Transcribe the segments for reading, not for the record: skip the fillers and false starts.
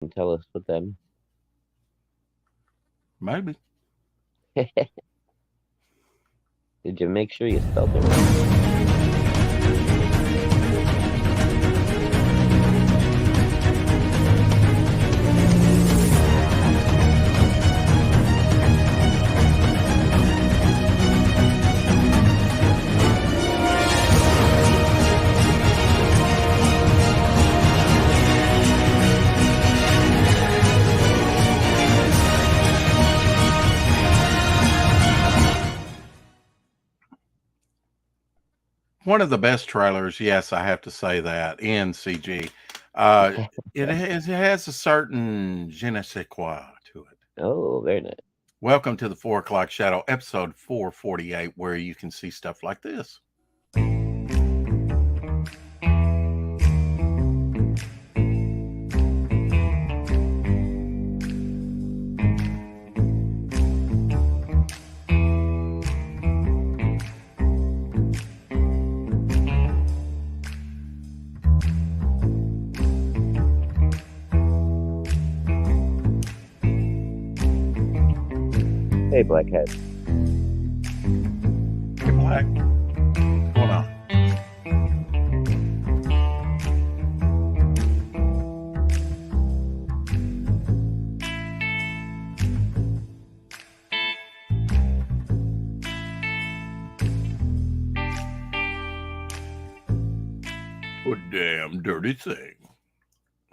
and tell us what that Maybe. means. Did you make sure you spelled it right? One of the best trailers, yes, I have to say that, in CG. Uh, it has a certain je ne sais quoi to it. Oh, very nice. Welcome to the 4 o'clock Shadow, episode 448, where you can see stuff like this. Hey, Blackhead. Hey, Black. Hold on. Oh, damn dirty thing.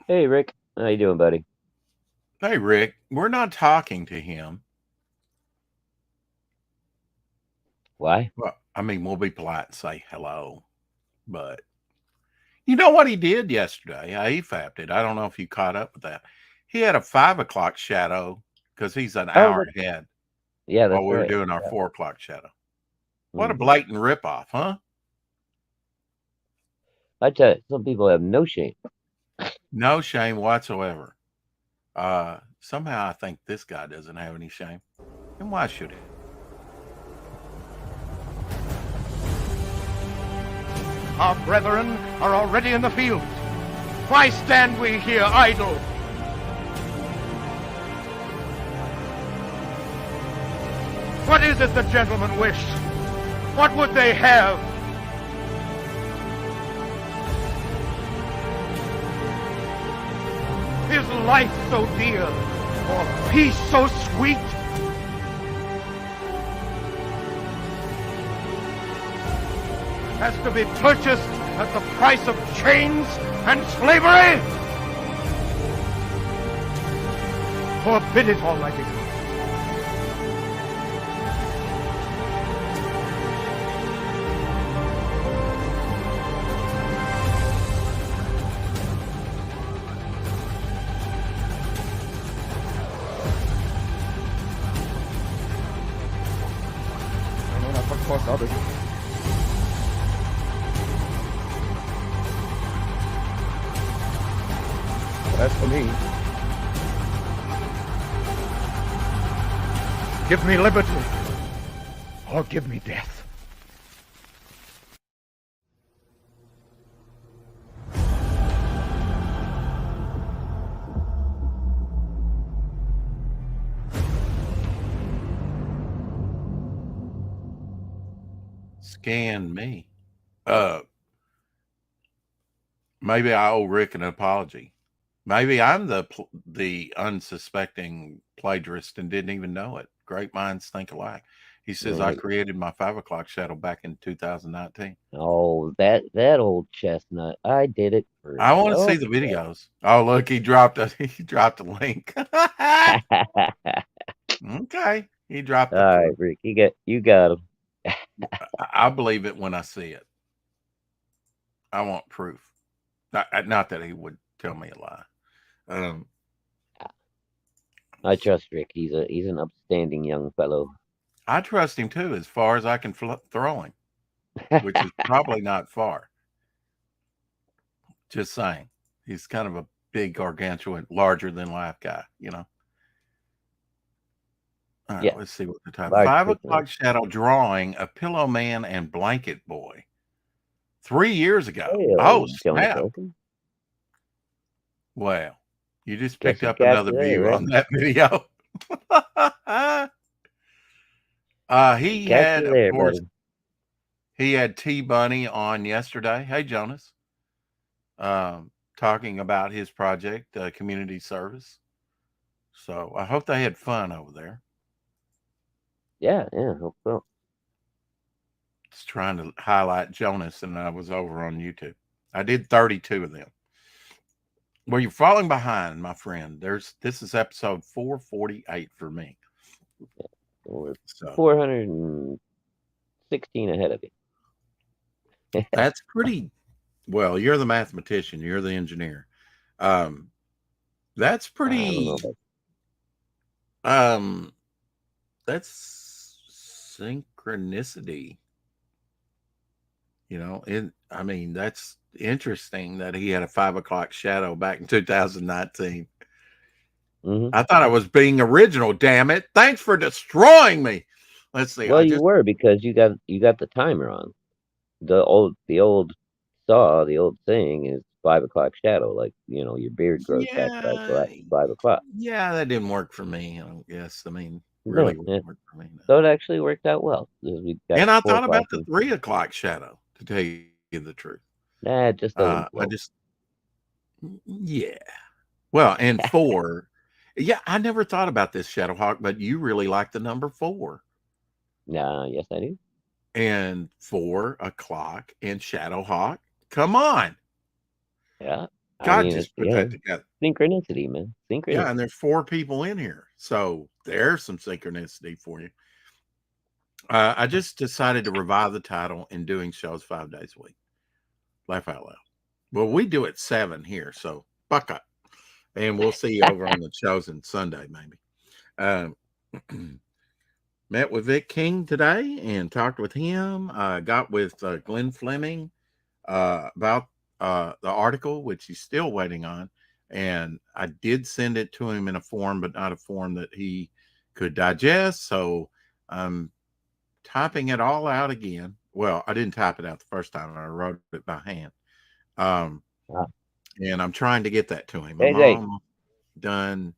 Hey, Rick. How you doing, buddy? Hey, Rick, we're not talking to him. Why? Well, I mean, we'll be polite and say hello, but you know what he did yesterday? He fapped it. I don't know if you caught up with that. He had a 5 o'clock shadow because he's an Oh, hour ahead yeah, while that's we were right. doing our 4 o'clock shadow. What a Mm-hmm. blatant ripoff, huh? I tell you, some people have no shame. No shame whatsoever. Somehow I think this guy doesn't have any shame. And why should he? Our brethren are already in the field. Why stand we here idle? What is it the gentlemen wish? What would they have? Is life so dear, or peace so sweet? Has to be purchased at the price of chains and slavery? Forbid it, Almighty God. I know not what course others. As for me, give me liberty, or give me death. Scan me. Maybe I owe Rick an apology. Maybe I'm the unsuspecting plagiarist and didn't even know it. Great minds think alike. He says I Right. created my 5 o'clock shadow back in 2019. Oh, that old chestnut. I did it I first. want to see Oh, the videos. Oh, look, he dropped a he dropped a link. yeah. Okay, he dropped All the right, clip. Rick. You got him. I believe it when I see it. I want proof. Not that he would tell me a lie. Um, I trust Rick. He's an upstanding young fellow. I trust him too, as far as I can throw him, which is probably not far. Just saying, he's kind of a big, gargantuan, larger than life guy. All right, Yeah, let's see what the time. large 5 o'clock personality. shadow drawing a pillow man and blanket boy. 3 years ago. Hey, Oh old Johnny snap! Broken. Well, You just Guess picked you up got another you there, view Red. on that video. He Got had, you of there, course, buddy. he had T Bunny on yesterday. Hey, Jonas. Talking about his project, community service. So I hope they had fun over there. Yeah, hope so. Just trying to highlight Jonas, and I was over on YouTube. I did 32 of them. Well, you're falling behind, my friend. This is episode 448 for me. We're So 416 ahead of you. that's pretty well. You're the mathematician, you're the engineer. That's I don't know pretty about um that's synchronicity. I mean, that's interesting that he had a 5 o'clock shadow back in 2019. hmm I thought I was being original, damn it. Thanks for destroying me. Let's see. Well, you were because you got the timer on. The old the old saying is 5 o'clock shadow. Like your beard grows back by Yeah, 5 o'clock. yeah, that didn't work for me, I guess. I mean, No, really wouldn't yeah. work for me now. So it actually worked out well. 'Cause we got And I 4 o'clock, thought about the and 3 o'clock shadow, to tell you the truth. it just doesn't I float. just, yeah. Well, and four, yeah, I never thought about this, Shadowhawk, but you really like the number four. Nah, yes I do. And 4 o'clock and Shadowhawk. Come on. Yeah, I God mean it's just put that together. synchronicity, man. Yeah, and Synchronicity. there's 4 people in here. So there's some synchronicity for you. I just decided to revive the title and doing shows 5 days a week. Laugh out loud. Well, we do it 7 here, so buck up. And we'll see you over on the Chosen Sunday, maybe. Met with Vic King today and talked with him. Got with Glenn Fleming about the article, which he's still waiting on. And I did send it to him in a form, but not a form that he could digest. So I'm typing it all out again. Well, I didn't type it out the first time. I wrote it by hand. Ah, And I'm trying to get that to him. hey, I'm hey. almost done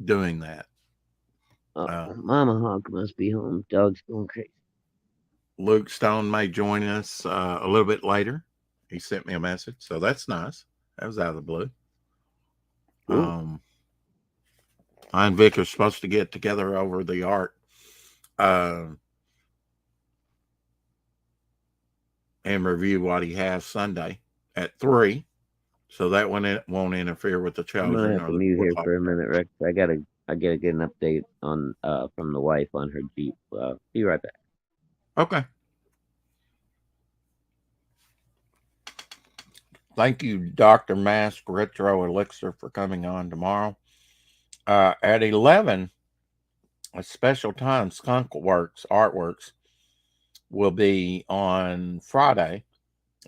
doing that. Mama Hawk must be home. Dog's going crazy. Luke Stone may join us a little bit later. He sent me a message, so that's nice. That was out of the blue. Ooh. I and Vic are supposed to get together over the art and review what he has Sunday at 3. So that one it won't interfere with the I'm gonna Chosen have or to the mute 4 here o'clock. for a minute, Rex. I gotta get an update on from the wife on her Jeep. Be right back. Okay. Thank you, Dr. Mask Retro Elixir, for coming on tomorrow. At 11, a special time, Skunk Works Artworks will be on Friday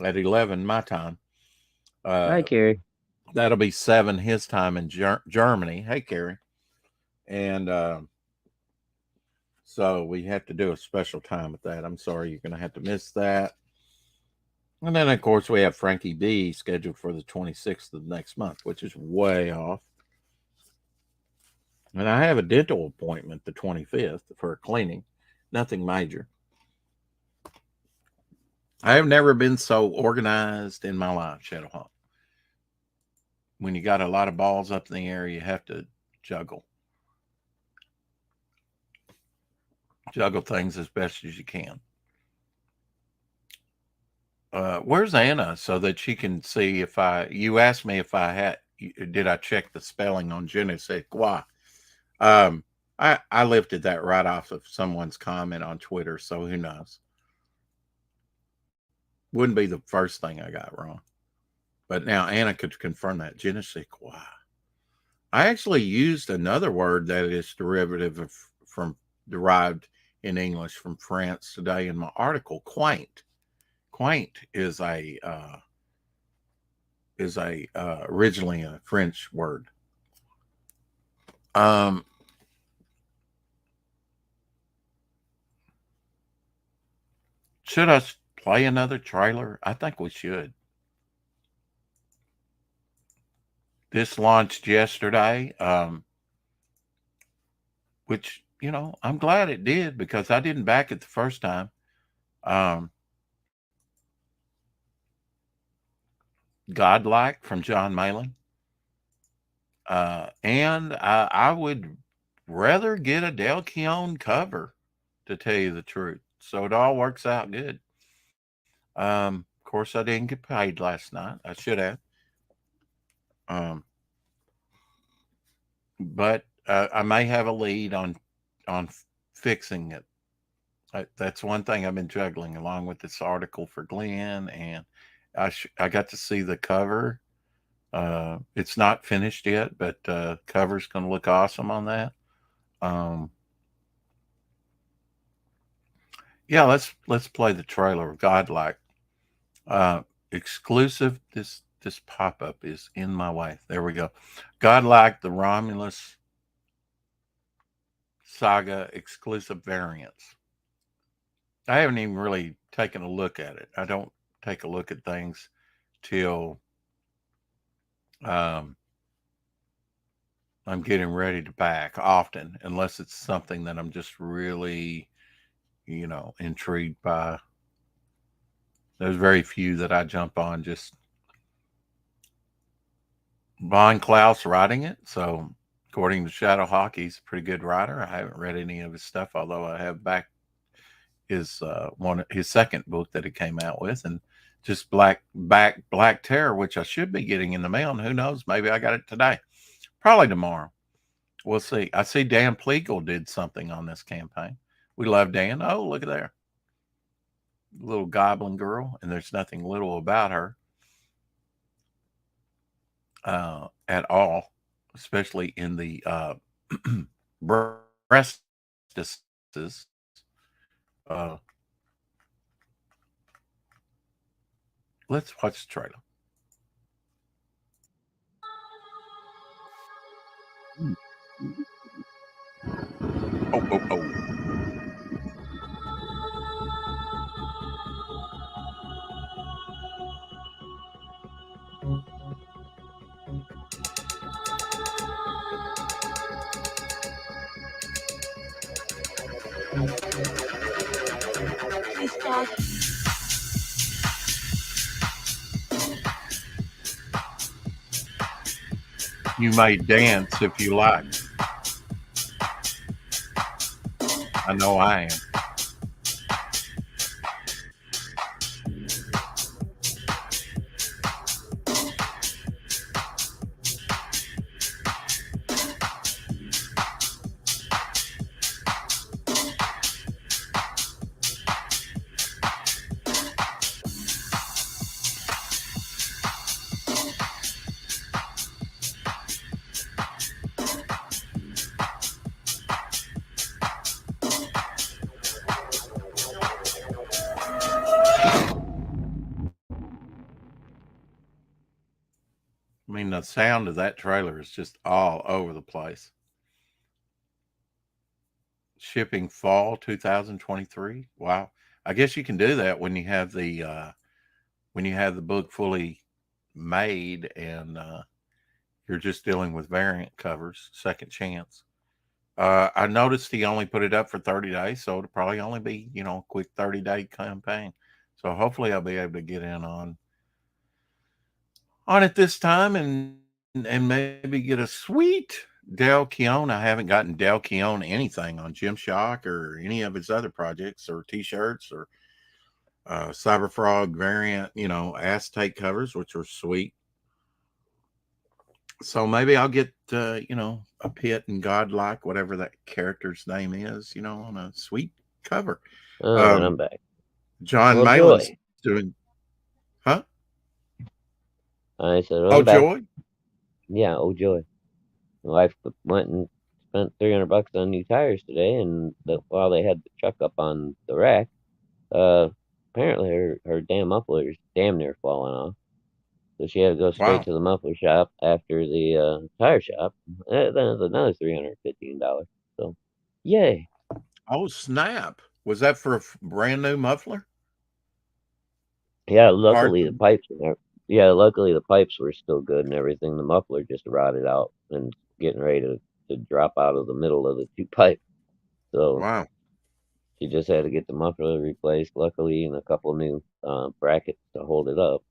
at 11 my time. Hi, Carrie. That'll be 7 his time in Germany. Hey, Carrie. And so we have to do a special time with that. I'm sorry you're going to have to miss that. And then, of course, we have Frankie B scheduled for the 26th of next month, which is way off. And I have a dental appointment the 25th for a cleaning. Nothing major. I have never been so organized in my life, Shadowhawk. When you got a lot of balls up in the air, you have to juggle things as best as you can. Where's Anna so that she can see if you asked me if did I check the spelling on Je ne sais quoi? I lifted that right off of someone's comment on Twitter, so who knows? Wouldn't be the first thing I got wrong. But now Anna could confirm that. Je ne sais quoi. I actually used another word that is derived in English from France today in my article, quaint. Quaint is originally a French word. Should I play another trailer? I think we should. This launched yesterday, which, I'm glad it did because I didn't back it the first time. Um, Godlike from John Malin. And I would rather get a Del Keown cover, to tell you the truth. So it all works out good. Of course, I didn't get paid last night. I should have. Um, but I may have a lead on fixing it. That's one thing I've been juggling, along with this article for Glenn, and I got to see the cover. It's not finished yet, but cover's going to look awesome on that. Um, yeah, let's play the trailer of Godlike. Exclusive. This pop up is in my way. There we go. Godlike, the Romulus saga exclusive variants. I haven't even really taken a look at it. I don't take a look at things till um, I'm getting ready to back often, unless it's something that I'm just really, intrigued by. There's very few that I jump on. Just Von Klaus writing it. So, according to Shadow Hawk, he's a pretty good writer. I haven't read any of his stuff, although I have backed his second book that he came out with, and just Black Terror, which I should be getting in the mail. And who knows? Maybe I got it today. Probably tomorrow. We'll see. I see Dan Pleagle did something on this campaign. We love Dan. Oh, look at there. Little goblin girl, and there's nothing little about her at all, especially in the breastises. Let's watch the trailer. Oh, oh, oh. You may dance if you like. I know I am. I mean, the sound of that trailer is just all over the place. Shipping fall 2023. Wow. I guess you can do that when you have the book fully made, and you're just dealing with variant covers. Second chance. I noticed he only put it up for 30 days, so it'll probably only be, a quick 30-day campaign. So hopefully I'll be able to get in on it this time, and maybe get a sweet Del Keown. I haven't gotten Del Keown anything on Gymshock or any of his other projects or t-shirts or Cyberfrog variant, Aztec covers, which are sweet. So maybe I'll get a Pit and Godlike, whatever that character's name is, on a sweet cover. Oh, and I'm back. John Malin's doing, huh? I said, oh, back. joy. Yeah, oh joy. My wife went and spent $300 on new tires today, and while they had the truck up on the rack, apparently her damn muffler's damn near falling off. So she had to go straight to the muffler shop after the tire shop. Then it's another $315. So, yay! Oh snap! Was that for a brand new muffler? Yeah, luckily the pipes Yeah, luckily the pipes were still good and everything. The muffler just rotted out and getting ready to drop out of the middle of the two pipes. So Wow. she just had to get the muffler replaced, luckily, and a couple new brackets to hold it up.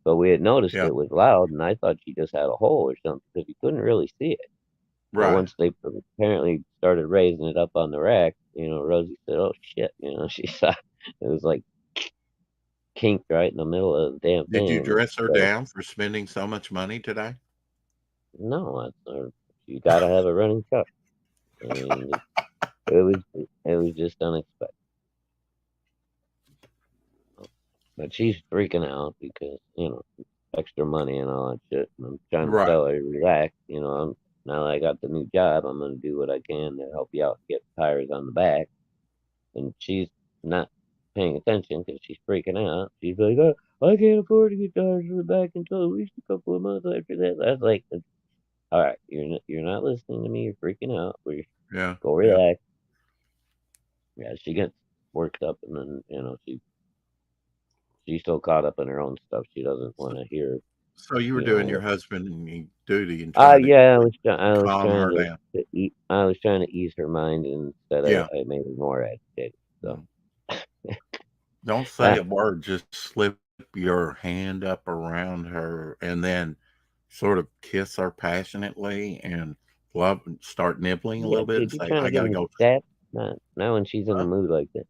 But we had noticed Yeah. it was loud, and I thought she just had a hole or something because you couldn't really see it. But Right. once they apparently started raising it up on the rack, Rosie said, "Oh shit," she saw it was like kinked right in the middle of the damn Did you thing. dress her So down for spending so much money today? no, you got to have a running truck. I mean, it was just unexpected. But she's freaking out because extra money and all that shit. And I'm trying to Right. tell her relax. Now that I got the new job, I'm gonna do what I can to help you out get tires on the back. And she's not paying attention because she's freaking out. She's like, "Oh, I can't afford to get tires on the back until at least a couple of months after that." I was like, "All right, you're not listening to me. You're freaking out. We Yeah. go Yeah. relax." Yeah, she gets worked up, and then she's so caught up in her own stuff. She doesn't So, want to hear so you were you know doing your what. husband duty and trying to Yeah, I was calm trying her to, down. I was trying to ease her mind, and instead Yeah. I made her more agitated. So, Mm. Don't say uh, a word. Just slip your hand up around her and then sort of kiss her passionately and love start nibbling a yeah, little bit and dude, you say, trying I to get gotta me go. stat? Not when she's in a Huh? mood like that.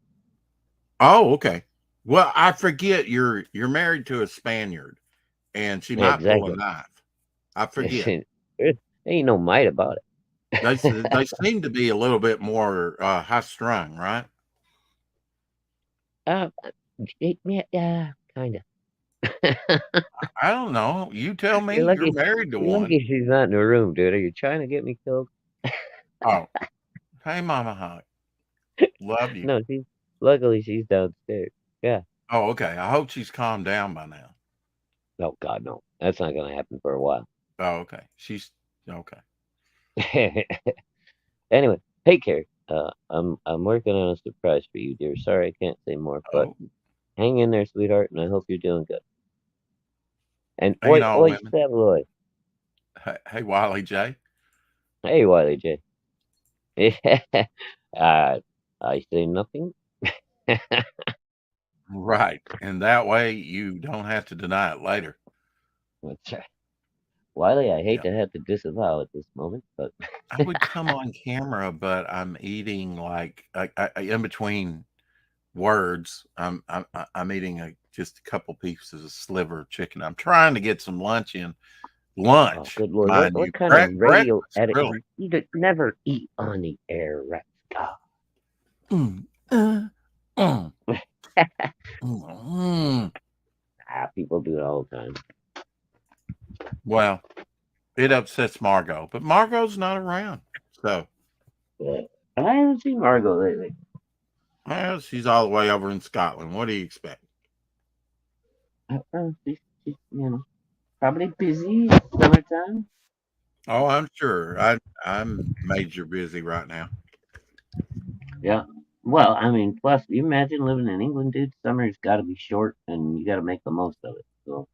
Oh, okay. Well, I forget you're married to a Spaniard and she Yeah, might pull a exactly. knife. I forget. There ain't no might about They it. seem to be a little bit more high strung, right? uh, yeah, kind of. I don't know. You tell me. You're You're lucky. married to You're one. lucky she's not in the room, dude. Are you trying to get me killed? Oh, hey, Mama Hawk. Love you. No, luckily she's downstairs. Yeah. Oh, okay. I hope she's calmed down by now. Oh God, no. That's not gonna happen for a while. Oh, okay. She's okay. Anyway, hey Carrie. I'm working on a surprise for you, dear. Sorry I can't say more, but Oh, hang in there, sweetheart, and I hope you're doing good. And ain't oi all oi women. Savoy. Hey, Wiley J. Hey Wiley J. I say nothing. Right. And that way you don't have to deny it later. That's right. Wiley, I hate Yeah. to have to disavow at this moment, but I would come on camera, but I'm eating like in between words. I'm eating just a couple pieces of sliver of chicken. I'm trying to get some lunch in. oh, Lunch, good Lord, what mind you. what kind of radio Breakfast, edit? really. You never eat on the air, right? God. Mm, mm, mm. People do it all the time. Well, it upsets Margot, but Margot's not around. So, But I haven't seen Margot lately. well, she's all the way over in Scotland. What do you expect? She's probably busy. Summertime. Oh, I'm sure. I'm major busy right now. Yeah. Well, I mean, plus, you imagine living in England, dude. Summer's got to be short, and you got to make the most of it. So,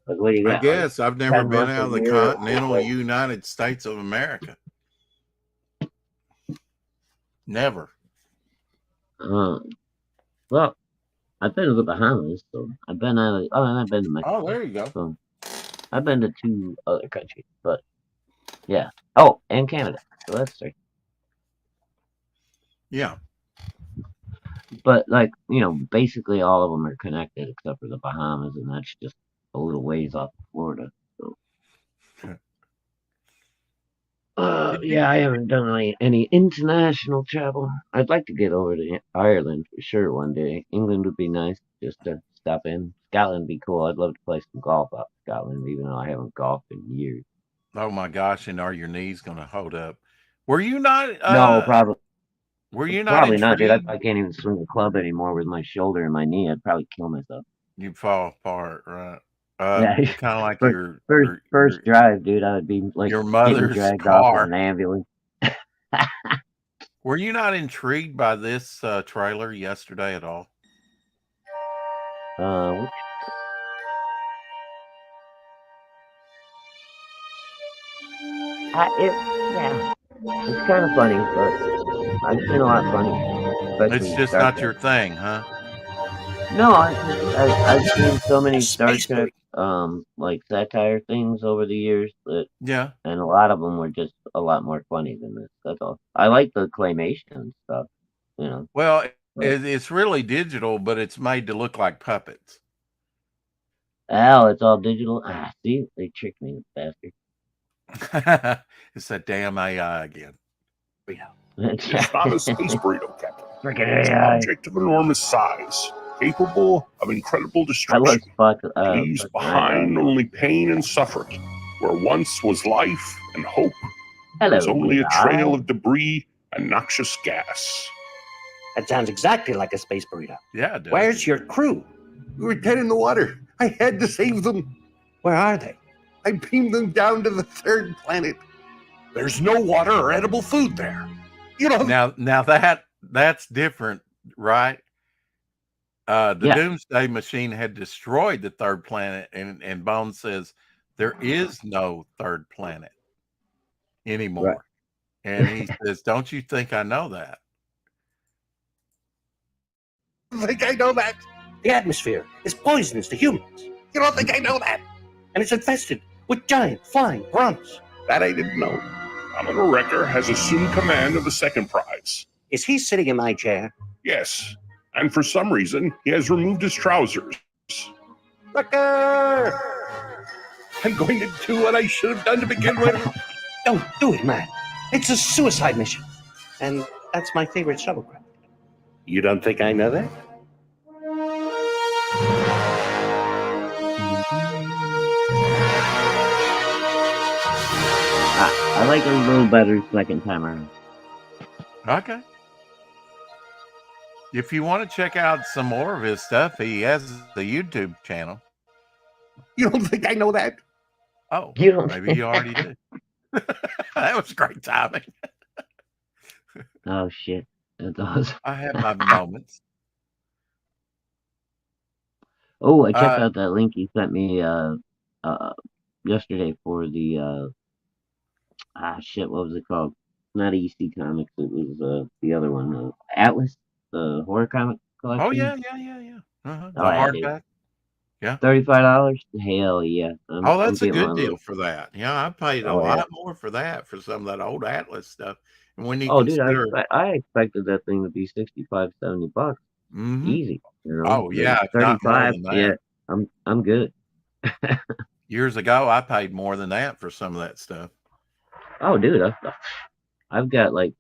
like, what do you I got? Like guess I've never 10 been months a out of the year? continental United States of America. Never. Um, well, I've been to the Bahamas, so I've been out of. Oh, and I've been to Oh, Mexico. there you go. So I've been to two other countries, but yeah. Oh, and Canada. So that's three. Yeah. But like, basically all of them are connected except for the Bahamas, and that's just a little ways off of Florida. So, Did you? yeah, I haven't done any international travel. I'd like to get over to Ireland for sure one day. England would be nice just to stop in. Scotland would be cool. I'd love to play some golf out in Scotland, even though I haven't golfed in years. Oh my gosh! And are your knees going to hold up? Were you not? No, Were you not probably not, dude. I intrigued? probably can't even swing a club anymore with my shoulder and my knee. I'd probably kill myself. You fall apart, right? Yeah, Kind of like first, first, first drive, dude. I would be like your getting mother's dragged off in car. an ambulance. Were you not intrigued by this trailer yesterday at all? Which yeah, it's kind of funny, but I've seen a lot funnier, It's especially just Star not Trek. your thing, huh? No, it's just I've seen so A many Star space Trek break. like satire things over the years that, Yeah. and a lot of them were just a lot more funny than this. That's all. I like the claymation stuff, you know, Well, but it's really digital, but it's made to look like puppets. it's all digital. See, they tricked me, bastard. It's that damn AI again. It's not a space burrito, Captain. Freaking It's an AI. object of enormous size, capable of incredible I love destruction. It leaves fucking eyebrows. behind only pain and suffering. Where once was life and hope, there's Hello, only a trail AI. of debris and noxious gas. That sounds exactly like a space burrito. Yeah, it does. Where's your crew? We were dead in the water. I had to save them. Where are they? I beamed them down to the third planet. There's no water or edible food there. You know, Now that's different, right? The Yeah, Doomsday Machine had destroyed the third planet, and Bones says there is no third planet anymore. right. And he says, "Don't you think I know that?" I think I know that. The atmosphere is poisonous to humans, You don't think I know that? and it's infested with giant flying piranhas. That I didn't know. Commodore Wrecker has assumed command of the second prize. Is he sitting in my chair? Yes, and for some reason, he has removed his trousers. Wrecker! I'm going to do what I should have done to begin with. Don't do it, man. It's a suicide mission. And that's my favorite shuttlecraft. You don't think I know that? I like it a little better second time around. Okay. If you want to check out some more of his stuff, he has the YouTube channel. You don't think I know that? Oh, You don't. maybe you already did. That was great timing. Oh shit, that's awesome. I have my moments. Oh, I checked Uh, out that link you sent me yesterday for the shit, what was it called? Not EC Comics, it was the other one, Atlas, the horror comic collection. Oh yeah. The Oh yeah, dude. hardback. Yeah. $35? Hell yeah. Oh, that's a getting good one of deal those. for that. Yeah, I paid a Oh yeah. lot more for that for some of that old Atlas stuff. And when you Oh dude, consider, I expected that thing to be 65, $70. Mhm. Easy. You know? Oh yeah, if not more 35, than that. yeah. I'm good. Years ago, I paid more than that for some of that stuff. Oh dude, I've got like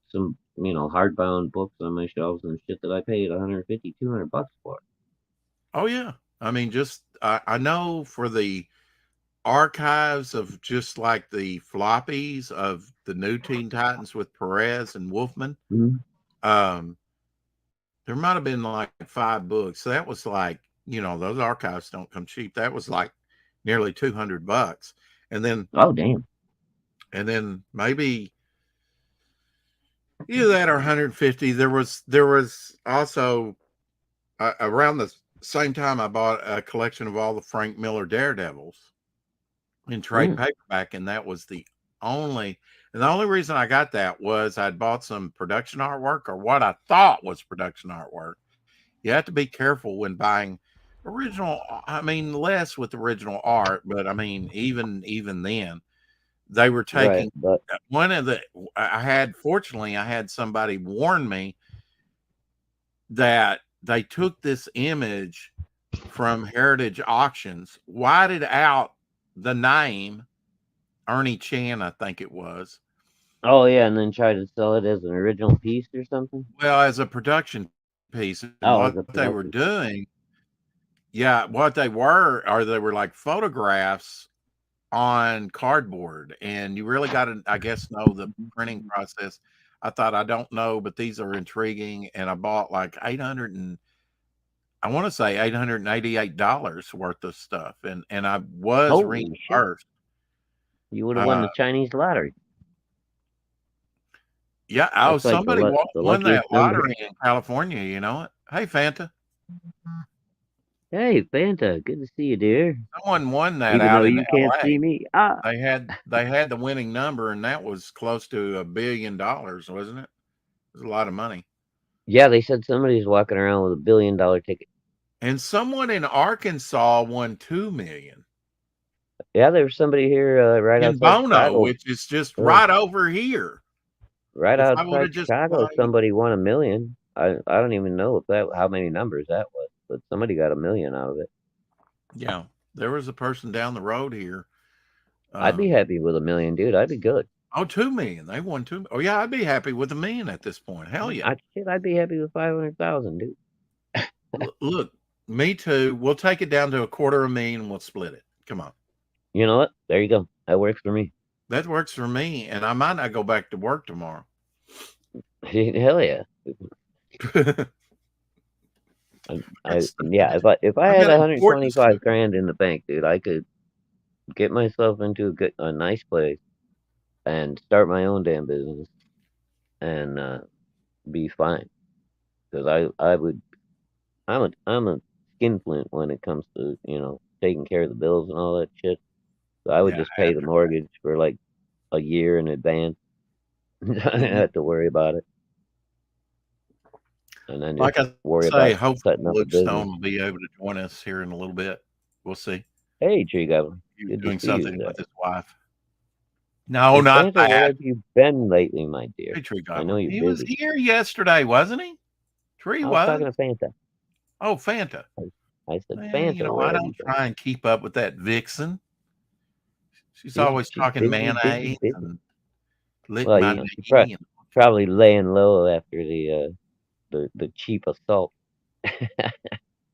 some, hardbound books on my shelves and shit that I paid 150, $200 for. Oh yeah, I mean, just I know for the archives of just like the floppies of the new Teen Titans with Perez and Wolfman, Mhm. there might have been like 5 books. So that was like, those archives don't come cheap. That was like nearly $200, and then Oh damn. maybe either that or 150. There was also around the same time I bought a collection of all the Frank Miller Daredevils in trade paperback, and that was the only reason I got that was I'd bought some production artwork, or what I thought was production artwork. You have to be careful when buying original. I mean, less with original art, but I mean, even then, they were Right, taking but one of the. Fortunately, I had somebody warn me that they took this image from Heritage Auctions, whited out the name Ernie Chan, I think it was. oh yeah, and then try to sell it as an original piece or something. Well, as a production piece, and Oh, as what a they were production. doing, they were like photographs on cardboard, and you really got to, I guess, know the printing process. I thought, I don't know, but these are intriguing, and I bought like $888 worth of stuff, and I was Holy shit! reimbursed. You would have won the Chinese lottery. Yeah, That's like somebody the won that luckiest number. lottery in California. You know it. Hey, Fanta. Hey, Fanta, good to see you, dear. Someone won that Even out though in you can't LA. see me. Ah, They had the winning number, and that was close to $1 billion, wasn't it? It was a lot of money. yeah, they said somebody's walking around with $1 billion ticket. And someone in Arkansas won 2 million. Yeah, there was somebody here right In outside Bono, Chicago. which is just Uh, right over here. right If I would outside have just Chicago, played, somebody won $1 million. I don't even know if that how many numbers that was, but somebody got $1 million out of it. yeah, there was a person down the road here. I'd be happy with $1 million, dude. I'd be good. 2 million. They won 2. Oh yeah, I'd be happy with $1 million at this point. Hell yeah. I'd be happy with 500,000, dude. Look, me too. We'll take it down to $250,000 and we'll split it. Come on. You know what? There you go. That works for me. That works for me, and I might not go back to work tomorrow. Hell yeah. Yeah. If I I had got important 125 stuff. grand in the bank, dude, I could get myself into a nice place and start my own damn business and be fine. Because I'm a skinflint when it comes to taking care of the bills and all that shit. So I would Yeah, just pay the mortgage for like a year in advance. I don't have to worry about it, and then just like I worry say, about hopefully setting up a Luke business. Stone will be able to join us here in a little bit. We'll see. Hey, Tree Goblin, He was good to doing see you something there. with his wife. No, Hey, not Fanta, where that. have you been lately, my dear? Hey, Tree I know Goblin. you're He was busy. here yesterday, wasn't he? Tree I was was. talking to Fanta. Oh, Fanta. I said, Well, Fanta, I where have you don't been? try and keep up with that vixen. She's She's always she's talking busy, busy, mayonnaise busy. and lick Well, my she's knee. And, probably laying low after the cheap assault.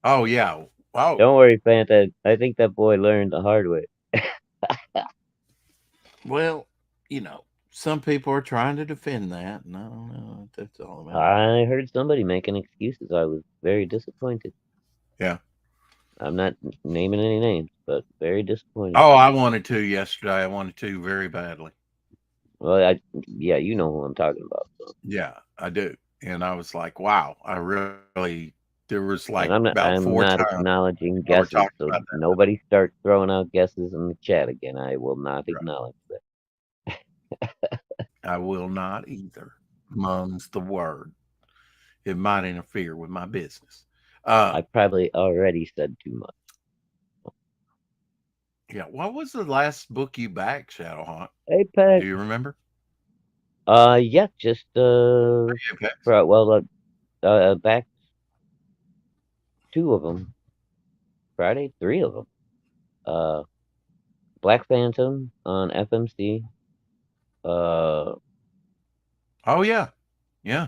oh, yeah. Oh, Don't worry, Fanta. I think that boy learned the hard way. well, some people are trying to defend that, and I don't know what that's all about. I heard somebody making excuses. I was very disappointed. Yeah. I'm not naming any names, but very disappointed. Oh, I wanted to yesterday. I wanted to very badly. Well, yeah, you know who I'm talking about. So. Yeah, I do. And I was like, wow, I really, there was like And about I'm 4 not times acknowledging I were guesses, talking so about that. nobody start throwing out guesses in the chat again. I will not Right. acknowledge that. I will not either. Mum's the word. It might interfere with my business. I probably already said too much. Yeah. What was the last book you backed, Shadowhawk? Apex. Do you remember? Yeah, just Apex. back 2 of them. Friday, 3 of them. Black Phantom on FMC. Oh yeah. Yeah.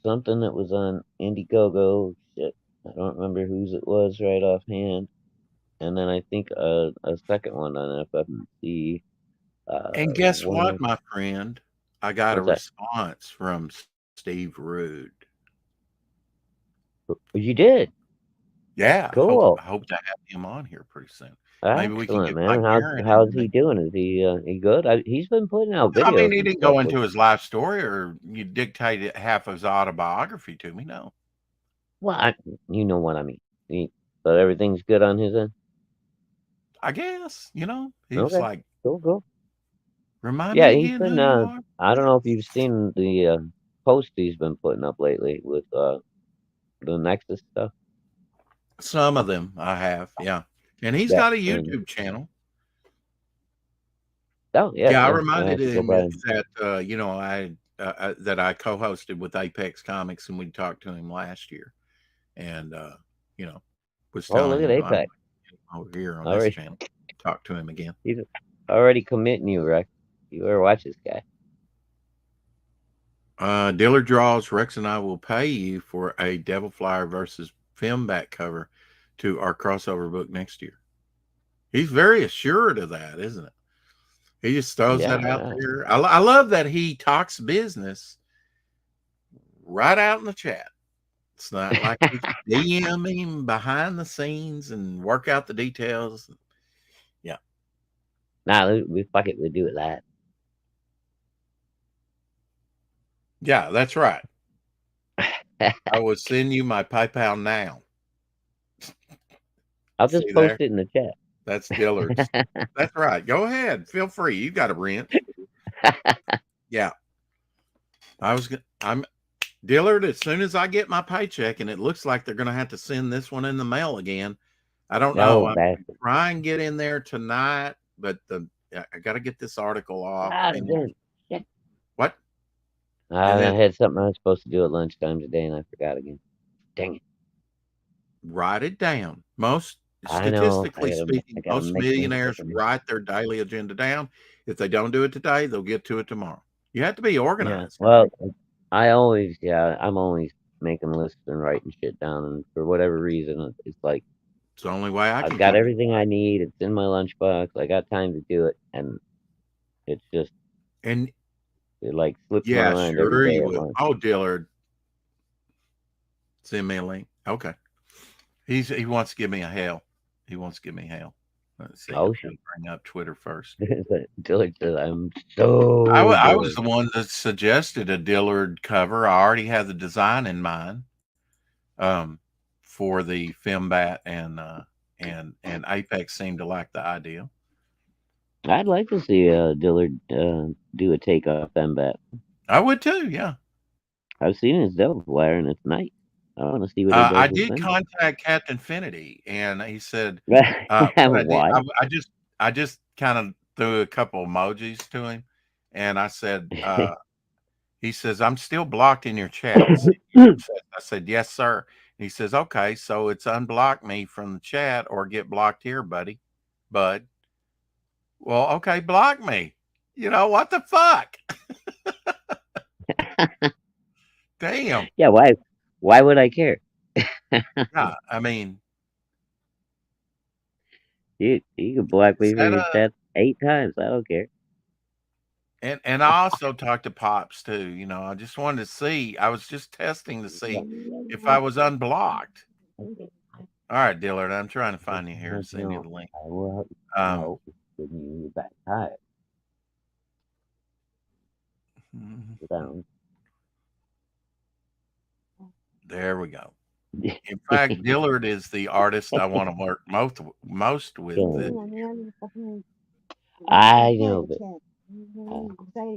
Something that was on Indiegogo. Shit, I don't remember whose it was right offhand. And then I think a second one on FMC. And guess One what, my friend? I got a what's that? response from Steve Rude. You did. Yeah, Cool. I hope to have him on here pretty soon. Maybe we can Excellent, get like man. Aaron How's and he doing? Is he good? He's been putting out I mean, videos he and didn't stuff go with. into his life story or you dictated half of his autobiography to me. No. Well, you know what I mean. But everything's good on his end. I guess, he was Okay, like, cool. remind Yeah, me he's again been. who you are. I don't know if you've seen the post he's been putting up lately with the Nexus stuff. Some of them I have, yeah. And he's Yeah, got a and YouTube channel. oh Yeah, I yeah. I reminded have to go him by. that I co-hosted with Apex Comics, and we talked to him last year, and was Oh, telling look at him I'm Apex. over here on this Already, channel. Talk to him again. he's already committing you, Rex. You better watch this guy. Dealer draws. Rex and I will pay you for a Devil Flyer versus film back cover to our crossover book next year. He's very assured of that, isn't it? He just throws that out there. I love that he talks business right out in the chat. It's not like we DM him behind the scenes and work out the details. Yeah. Nah, we fuck it. We do it live. Yeah, that's right. I will send you my PayPal now. I'll See just post there? it in the chat. That's Dillard's. That's right. Go ahead. Feel free. You got a wrench. Yeah. I'm Dillard, as soon as I get my paycheck, and it looks like they're going to have to send this one in the mail again. I don't know. No, I'm bastard. trying to get in there tonight, but I got to get this article off. Shit. What? I had something I was supposed to do at lunchtime today, and I forgot again. Dang it. Write it down. I know. Statistically I speaking, gotta most make things millionaires happen. write their daily agenda down. If they don't do it today, they'll get to it tomorrow. You have to be Yeah. organized. Well, I'm always making lists and writing shit down, and for whatever reason, it's like It's the only way I can I've got keep it. everything I need. It's in my lunchbox. I got time to do it, and it's just And it like slips my yeah, mind sure every day you at will. lunch. Oh, Dillard, send me a link. Okay. He wants to give me a hail. He wants to give me hail. Let's see. Oh, I'll shit. bring up Twitter first. Dillard says I'm so. I was bored. the one that suggested a Dillard cover. I already had the design in mind, for the Fembat, and Apex seemed to like the idea. I'd like to see Dillard do a takeoff Fembat. I would too. Yeah. I've seen his Devil Flyer, and it's nice. I want to see what he does. I with did Fembat. contact Captain Finity, and he said, what Why? I just kind of threw a couple emojis to him, and I said, he says, I'm still blocked in your chat. I said, yes, sir. And he says, okay, so it's unblock me from the chat or get blocked here, buddy. Bud. Well, okay, block me. You know, what the fuck? Damn. Yeah, why would I care? Yeah, I mean, You can block me from your chat 8 times. I don't care. And I also talked to Pops too. You know, I just wanted to see. I was just testing to see if I was unblocked. All right, Dillard, I'm trying to find you here and send you the link. I will help give you back time. There we go. In fact, Dillard is the artist I want to work most with. I know, but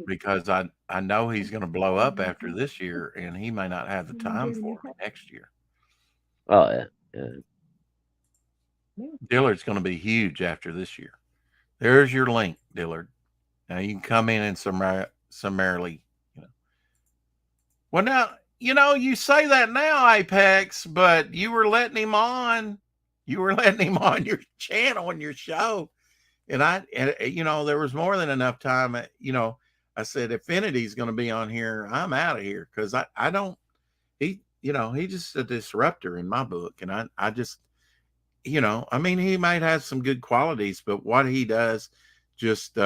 because I know he's going to blow up after this year, and he may not have the time for me next year. Oh yeah. Dillard's going to be huge after this year. There's your link, Dillard. Now you can come in and summarily, you know. Well, now, you know, you say that now, Apex, but you were letting him on. You were letting him on your channel and your show. And you know, there was more than enough time. You know, I said, Affinity's going to be on here. I'm out of here. Cause I don't, he's just a disruptor in my book. And I just, you know, I mean, he might have some good qualities, but what he does just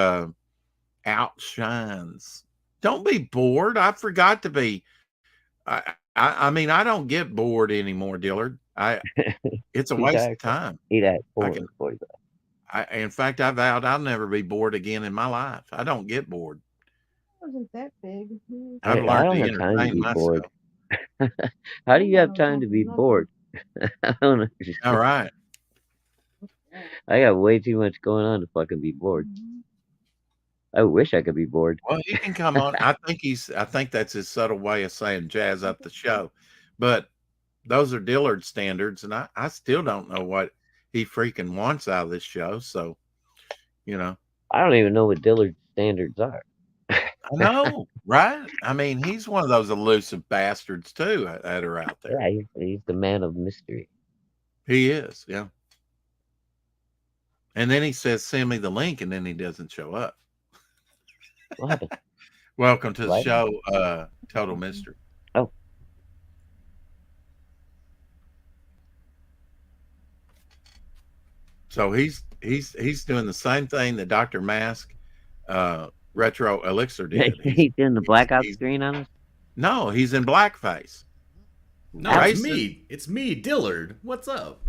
outshines. Don't be bored. I forgot to be. I mean, I don't get bored anymore, Dillard. It's a waste of time. In fact, I vowed I'll never be bored again in my life. I don't get bored. It wasn't that big. I've learned to entertain myself. How do you have time to be bored? I don't understand. All right. I got way too much going on to fucking be bored. I wish I could be bored. Well, he can come on. I think that's his subtle way of saying jazz up the show. But those are Dillard standards, and I still don't know what he freaking wants out of this show. So, you know. I don't even know what Dillard's standards are. I know, right? I mean, he's one of those elusive bastards too that are out there. Yeah, he's the man of mystery. He is, yeah. And then he says, "Send me the link," and then he doesn't show up. What happened? Welcome to the show, Total Mystery. Oh. So he's doing the same thing that Dr. Mask Retro Elixir did. He's doing the blackout screen on us? No, he's in blackface. No, it's me. It's me, Dillard. What's up?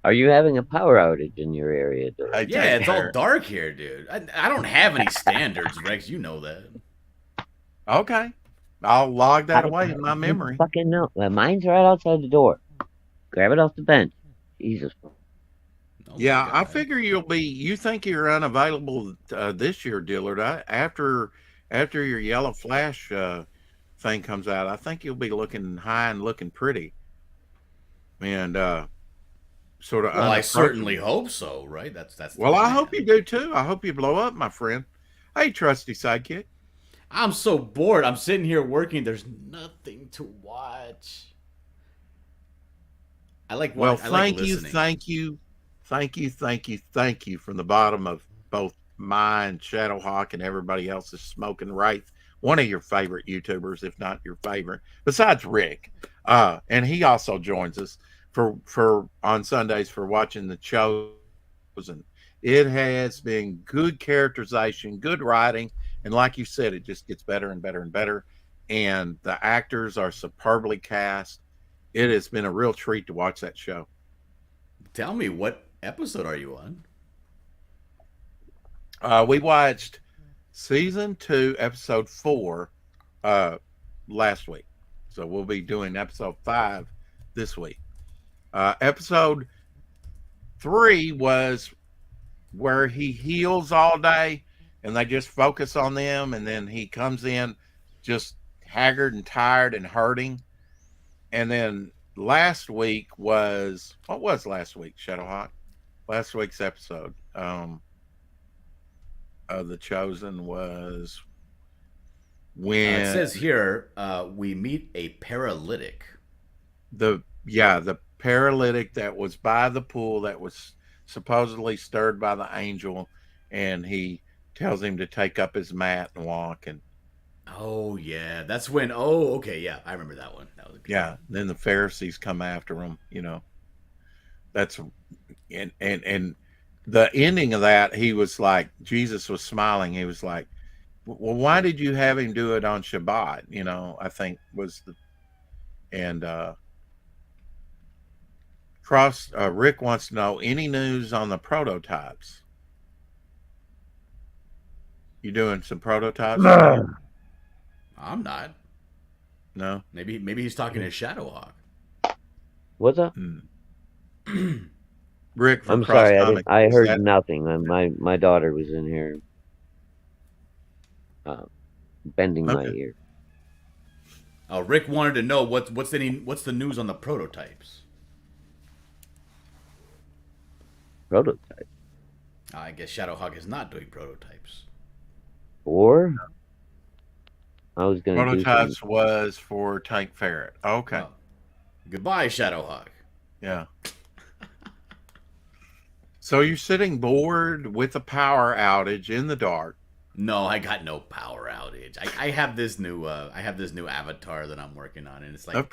Are you having a power outage in your area, Dillard? Yeah, it's all dark here, dude. I don't have any standards, Rex. You know that. Okay. I'll log that I away in my don't memory. fucking know. Well, mine's right outside the door. Grab it off the bench. Jesus. Oh Yeah, my I God. figure you'll be. You think you're unavailable this year, Dillard? After your yellow flash thing comes out, I think you'll be looking high and looking pretty, and sort of Well, I certainly unapproachable. hope so, right? That's the Well, I hope plan. you do too. I hope you blow up, my friend. Hey, trusty sidekick. I'm so bored. I'm sitting here working. There's nothing to watch. Well, I like thank you, listening. thank you, thank you, thank you, thank you from the bottom of both mine, Shadowhawk, and everybody else's Smoking Wraith, one of your favorite YouTubers, if not your favorite, besides Rick. And he also joins us for on Sundays for watching The Chosen. It has been good characterization, good writing, and like you said, it just gets better and better and better. And the actors are superbly cast. It has been a real treat to watch that show. Tell me, what episode are you on? We watched season 2, episode 4, last week. So we'll be doing episode 5 this week. Episode 3 was where he heals all day and they just focus on them. And then he comes in just haggard and tired and hurting. And then last week was, what was last week, Shadowhawk? Last week's episode of The Chosen was when It says here we meet a paralytic. the paralytic that was by the pool that was supposedly stirred by the angel, and he tells him to take up his mat and walk. And Oh yeah, that's when. Oh okay, yeah, I remember that one. That was a good yeah, one. then the Pharisees come after him. That's and the ending of that, he was like, Jesus was smiling. He was like, well, why did you have him do it on Shabbat? I think was the, and Rick wants to know any news on the prototypes. You doing some prototypes? I'm not. No. Maybe he's talking to Shadowhawk. What's up? Rick from I'm Cross sorry, Comic. I is heard that- nothing. My daughter was in here bending my Okay. ear. Rick wanted to know what's the news on the prototypes. Prototype. I guess Shadowhawk is not doing prototypes. Or I was gonna do Prototypes some, was for Tank Ferret. Okay. Oh. Goodbye, Shadowhawk. Yeah. So you're sitting bored with a power outage in the dark. No, I got no power outage. I have this new avatar that I'm working on, and it's like Of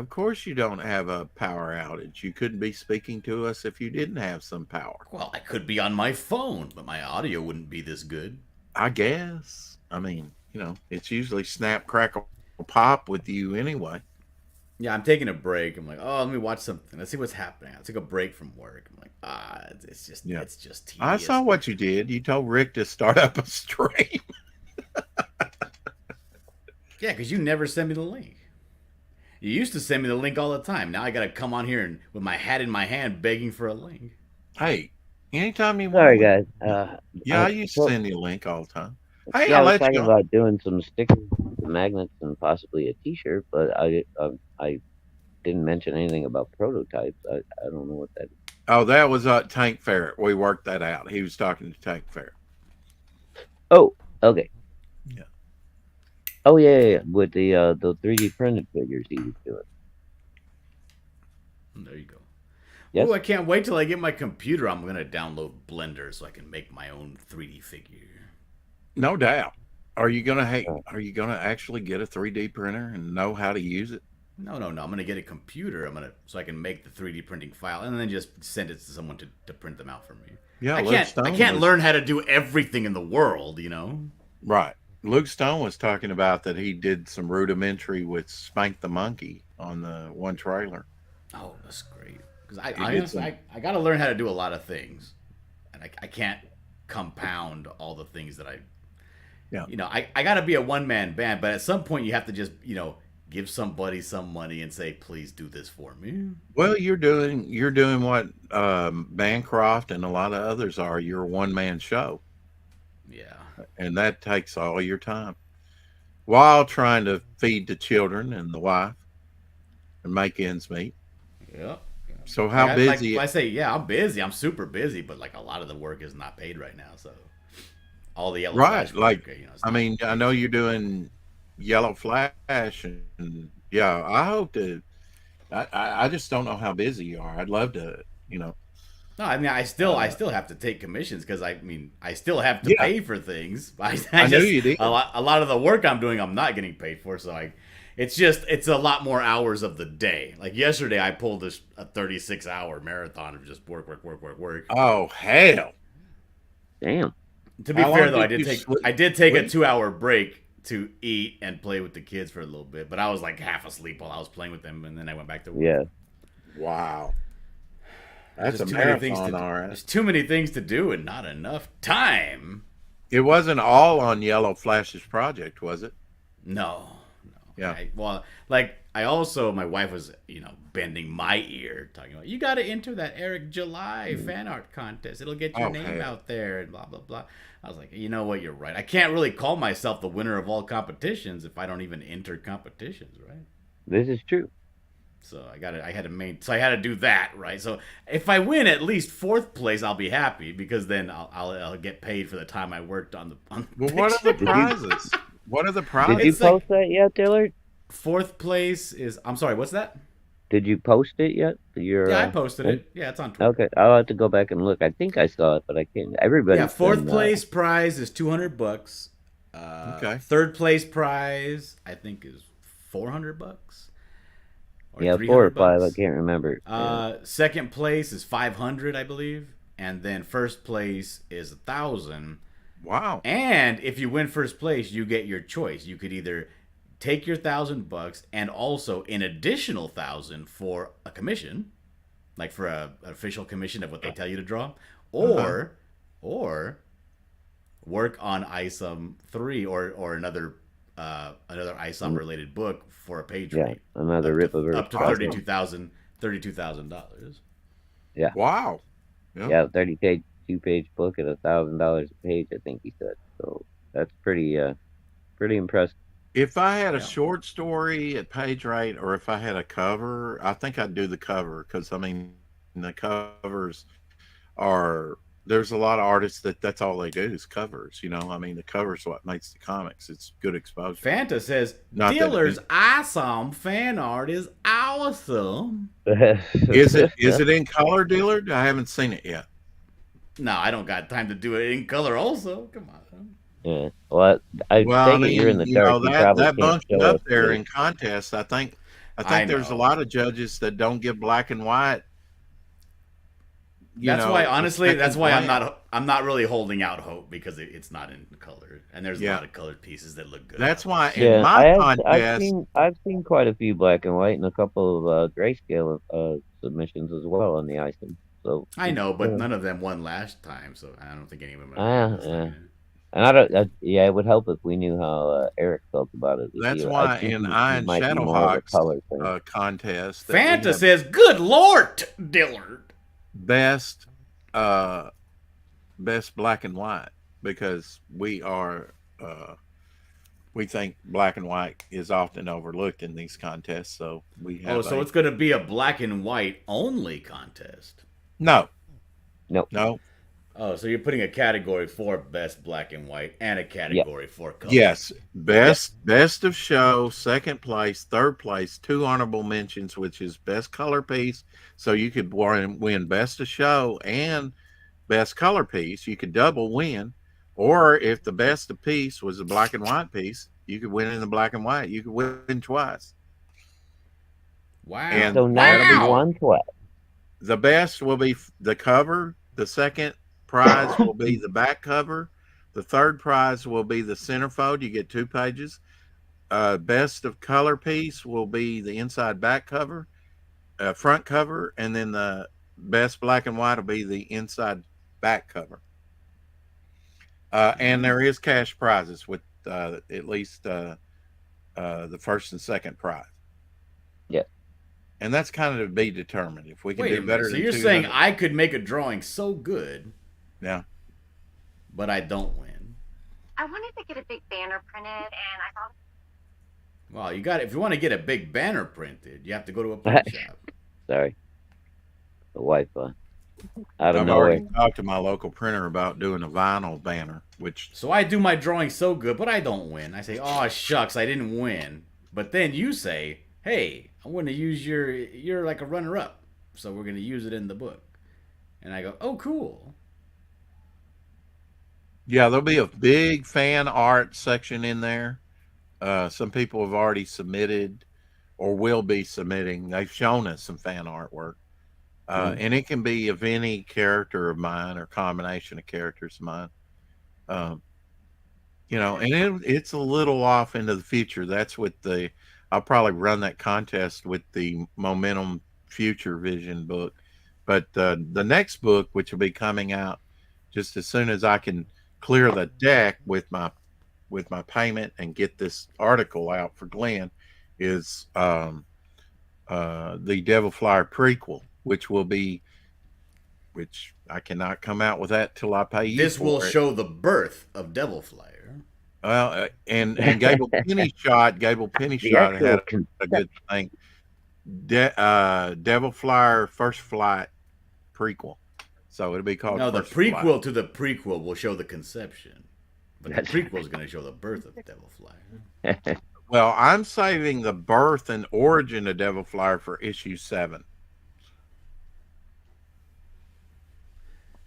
course you don't have a power outage. You couldn't be speaking to us if you didn't have some power. well, I could be on my phone, but my audio wouldn't be this good. I guess. I mean, it's usually snap, crackle, pop with you anyway. Yeah, I'm taking a break. I'm like, oh, let me watch something. Let's see what's happening. I took a break from work. I'm like, it's just tedious. I saw what you did. You told Rick to start up a stream. Yeah, because you never send me the link. You used to send me the link all the time. Now I got to come on here and with my hat in my hand begging for a link. Hey, anytime you want. sorry guys. Yeah, I used to send you a link all the time. Hey, Yeah, I I'll was let talking you go. about doing some stickers, some magnets, and possibly a T-shirt, but I didn't mention anything about prototypes. I don't know what that is. Oh, that was Tank Ferret. We worked that out. He was talking to Tank Ferret. Oh, okay. Yeah. Oh yeah. With the 3D printed figures he was doing. There you go. Yes. Oh, I can't wait till I get my computer. I'm going to download Blender so I can make my own 3D figure. No doubt. Are you gonna actually get a 3D printer and know how to use it? No. I'm going to get a computer. So I can make the 3D printing file and then just send it to someone to print them out for me. Yeah, I can't learn how to do everything in the world, Right. Luke Stone was talking about that he did some rudimentary with Spank the Monkey on the one trailer. Oh, that's great. Because I got to learn how to do a lot of things. And I can't compound all the things that Yeah. I got to be a one man band, but at some point you have to just, give somebody some money and say, please do this for me. Well, you're doing what Bancroft and a lot of others are. You're a one man show, Yeah. and that takes all your time while trying to feed the children and the wife and make ends meet. Yep. So Like how like busy? I say, yeah, I'm busy. I'm super busy, but like a lot of the work is not paid right now. So all the yellow Right. flash Like, work, it's I not mean, I paid know for. you're doing Yellow Flash, and yeah, I hope to. I just don't know how busy you are. I'd love to. No, I mean, I Uh, still have to take commissions because I mean, I still have to yeah, pay for things. I I knew just you did. a lot of the work I'm doing, I'm not getting paid for. So it's a lot more hours of the day. Like yesterday, I pulled a 36-hour marathon of just work, work, work, work, work. Oh hell! Damn. To be How fair long though, did you I did take a sleep? 2-hour break to eat and play with the kids for a little bit, but I was like half asleep while I was playing with them, and then I went back to work. Yeah. Wow, There's that's a just too many things to marathon, do. all right. There's too many things to do and not enough time. It wasn't all on Yellow Flash's project, was it? No, Yeah. well, like I also, my wife was, bending my ear, talking about you got to enter that Eric July fan art contest. It'll get your Oh name hell! out there and blah blah blah. I was like, you know what, you're right. I can't really call myself the winner of all competitions if I don't even enter competitions, right? This is true. So I had to do that, right? So if I win at least fourth place, I'll be happy because then I'll get paid for the time I worked on the Well, what are the picture. Did you prizes? What are the did you prizes? It's like post that yet, Dillard? fourth place is. I'm sorry, what's that? Did you post it yet? Your Yeah, I posted thing? it. Yeah, it's on Twitter. Okay, I'll have to go back and look. I think I saw it, but I can't. Yeah, Everybody's fourth been place prize is $200. Okay. Third place prize I think is $400 or yeah, three 4 or 5. I hundred can't remember. Yeah. Second place is 500, I believe, and then first place is 1,000. Wow. And if you win first place, you get your choice. You could either take your $1,000 and also an additional 1,000 for a commission, like for an official commission of what they tell you to draw, or work on ISOM 3 or another ISOM related book for a page Yeah, rate another Rippaverse up to project. $32,000. Yeah, Wow. Yeah. yeah, 30-page, 2-page book at $1,000 a page. I think he said. So that's pretty impressive. If I had a Yeah. short story at page rate, or if I had a cover, I think I'd do the cover because I mean the covers are. There's a lot of artists that's all they do is covers. I mean the cover's what makes the comics. It's good exposure. Fanta says Not that Dealer's awesome fan art is awesome. is it in color, Dealer? I haven't seen it yet. No, I don't got time to do it in color. Also, come on. Yeah. Well, I Well, I take it you're in mean, the dark. You probably that can't bunks you show us up there the. in contests. I I think there's a know. lot of judges that don't give black and white. That's why, a honestly, that's second why glance. I'm not really holding out hope because it's not in color, and there's a Yeah. lot of colored pieces that look good. That's why in Yeah, my I've contest, seen quite a few black and white and a couple of grayscale submissions as well on the icing. So I know, but yeah. none of them won last time, so I don't think any of them are Ah, this yeah. time. And I don't. Yeah, it would help if we knew how Eric felt about it. that's I why think in he Iron might be more of a Shadowhawks color thing. contest that we Fanta have says, "Good Lord, Dillard." best uh, best black and white because we think black and white is often overlooked in these contests. So we have Oh, so it's going to be a black and white only contest. no. No. Oh, so you're putting a category for best black and white and a category for color. Yes, best of show, second place, third place, 2 honorable mentions, which is best color piece. So you could win best of show and best color piece. You could double win, or if the best of piece was a black and white piece, you could win in the black and white. You could win twice. Wow. And So now that'll be you won twice. the best will be the cover. The second prize will be the back cover. The third prize will be the centerfold. You get 2 pages. Best of color piece will be the inside back cover, front cover, and then the best black and white will be the inside back cover. And there is cash prizes with at least the first and second prize. Yeah. And that's kind of to be determined. If we can Wait a do minute. better So than you're saying 200, I could make a drawing so good, yeah. but I don't win? I wanted to get a big banner printed, and I thought. Well, you got if you want to get a big banner printed, you have to go to a print shop. Sorry. The Wi-Fi. Out of I've nowhere. already talked to my local printer about doing a vinyl banner, which So I do my drawing so good, but I don't win. I say, "Oh shucks, I didn't win." But then you say, "Hey, I want to use you're like a runner-up, so we're going to use it in the book." And I go, "Oh, cool." yeah, there'll be a big fan art section in there. Some people have already submitted or will be submitting. They've shown us some fan artwork. And it can be of any character of mine or combination of characters of mine. Um, and it's a little off into the future. That's with I'll probably run that contest with the Momentum Future Vision book. But the next book, which will be coming out just as soon as I can clear the deck with my payment and get this article out for Glenn, is the Devil Flyer prequel, which I cannot come out with that till I pay you. This for will it. show the birth of Devil Flyer. Well, and Gable Penny Shot had a good thing. Devil Flyer First Flight prequel, so it'll be called. No, the First prequel Flight. to the prequel will show the conception, but the prequel is going to show the birth of Devil Flyer. Well, I'm saving the birth and origin of Devil Flyer for issue 7.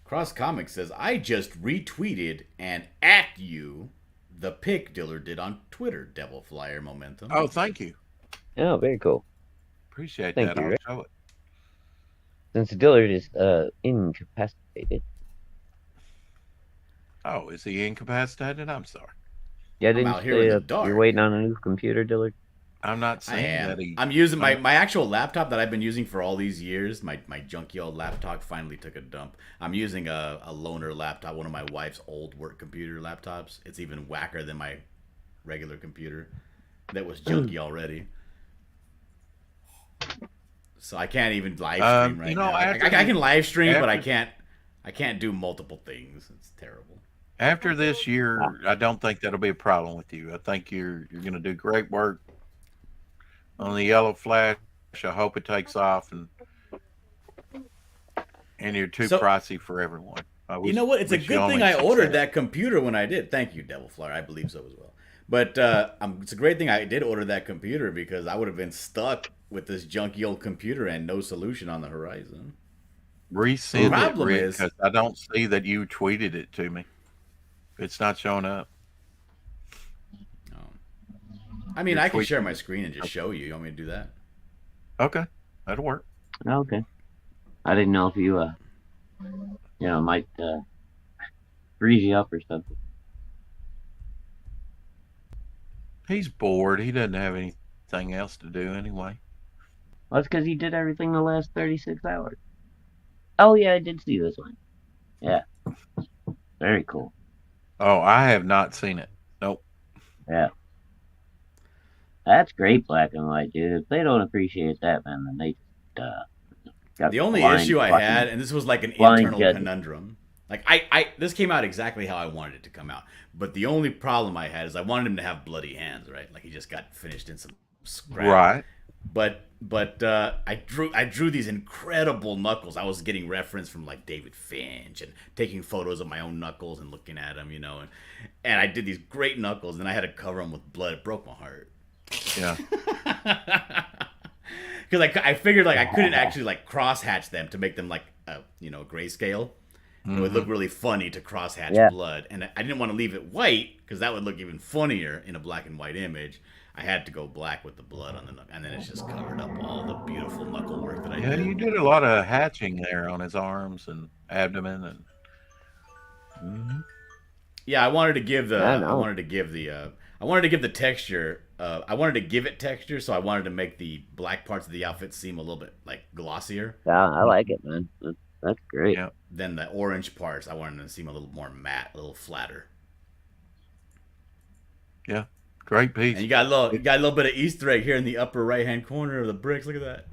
Cross Comics says, I just retweeted and at you the pic Diller did on Twitter, Devil Flyer Momentum. Oh, thank you. Oh, very cool. Appreciate Thank that. you, I'll Rick. show it. Since Dillard is incapacitated. Oh, is he incapacitated? I'm sorry. Yeah, I'm didn't out you here in say the dark. you're waiting on a new computer, Dillard? I'm not I saying am. that he. I'm using my actual laptop that I've been using for all these years. My junky old laptop finally took a dump. I'm using a loaner laptop, one of my wife's old work computer laptops. It's even whacker than my regular computer that was junky already. So I can't even live stream right now. I can live stream, but I can't do multiple things. It's terrible. After this year, I don't think that'll be a problem with you. I think you're going to do great work on the Yellow Flash. I hope it takes off, and you're too pricey for everyone. You know what? It's a good thing I ordered that computer when I did. Thank you, Devil Flyer. I believe so as well. But it's a great thing I did order that computer because I would have been stuck with this junky old computer and no solution on the horizon. Resend it, Rick, because I don't see that you tweeted it to me. It's not showing up. No. I mean, I can share my screen and just show you. You want me to do that? Okay. That'll work. Okay. I didn't know if you, might freeze you up or something. He's bored. He doesn't have anything else to do anyway. Well, that's because he did everything the last 36 hours. Oh, yeah, I did see this one. Yeah. Very cool. Oh, I have not seen it. Nope. Yeah. That's great black and white, dude. If they don't appreciate that, man, then they got the only issue I had, and this was like an internal conundrum. Like this came out exactly how I wanted it to come out. But the only problem I had is I wanted him to have bloody hands, right? Like he just got finished in some scrap. Right. But I drew these incredible knuckles. I was getting reference from like David Finch and taking photos of my own knuckles and looking at them, and I did these great knuckles, and I had to cover them with blood. It broke my heart. Yeah. Because I figured like I couldn't actually like cross hatch them to make them like grayscale. It would look really funny to cross hatch blood, and I didn't want to leave it white because that would look even funnier in a black and white image. I had to go black with the blood on the knuckle, and then it's just covered up all the beautiful knuckle work that I did. Yeah, you did a lot of hatching there on his arms and abdomen, and yeah, I wanted to give the I wanted to give the texture. I wanted to give it texture, so I wanted to make the black parts of the outfit seem a little bit like glossier. Yeah, I like it, man. That's great. Yeah. Then the orange parts, I wanted them to seem a little more matte, a little flatter. Yeah, great piece. And you got a little bit of Easter egg here in the upper right hand corner of the bricks. Look at that.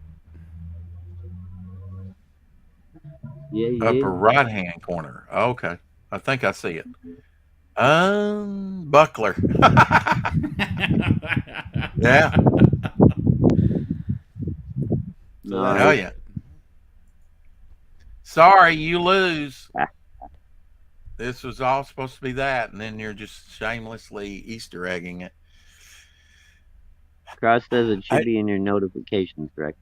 Yeah, you Upper did. right hand corner. Okay, I think I see it. Buckler. Yeah. So No, Hell yeah. Sorry, you lose. This was all supposed to be that, and then you're just shamelessly Easter egging it. Cross says it should be in your notifications, Rex.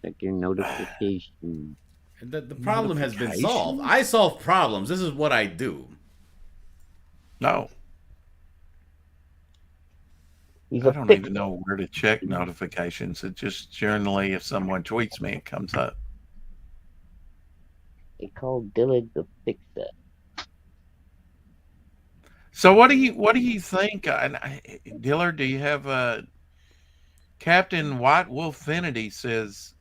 Check your notifications. The problem has been solved. I solve problems. This is what I do. No. He's I a don't fix- even know where to check notifications. It just generally, if someone tweets me, it comes up. They call Dylan the fixer. So what do you think? Dillard, do you have Captain White Wolfinity says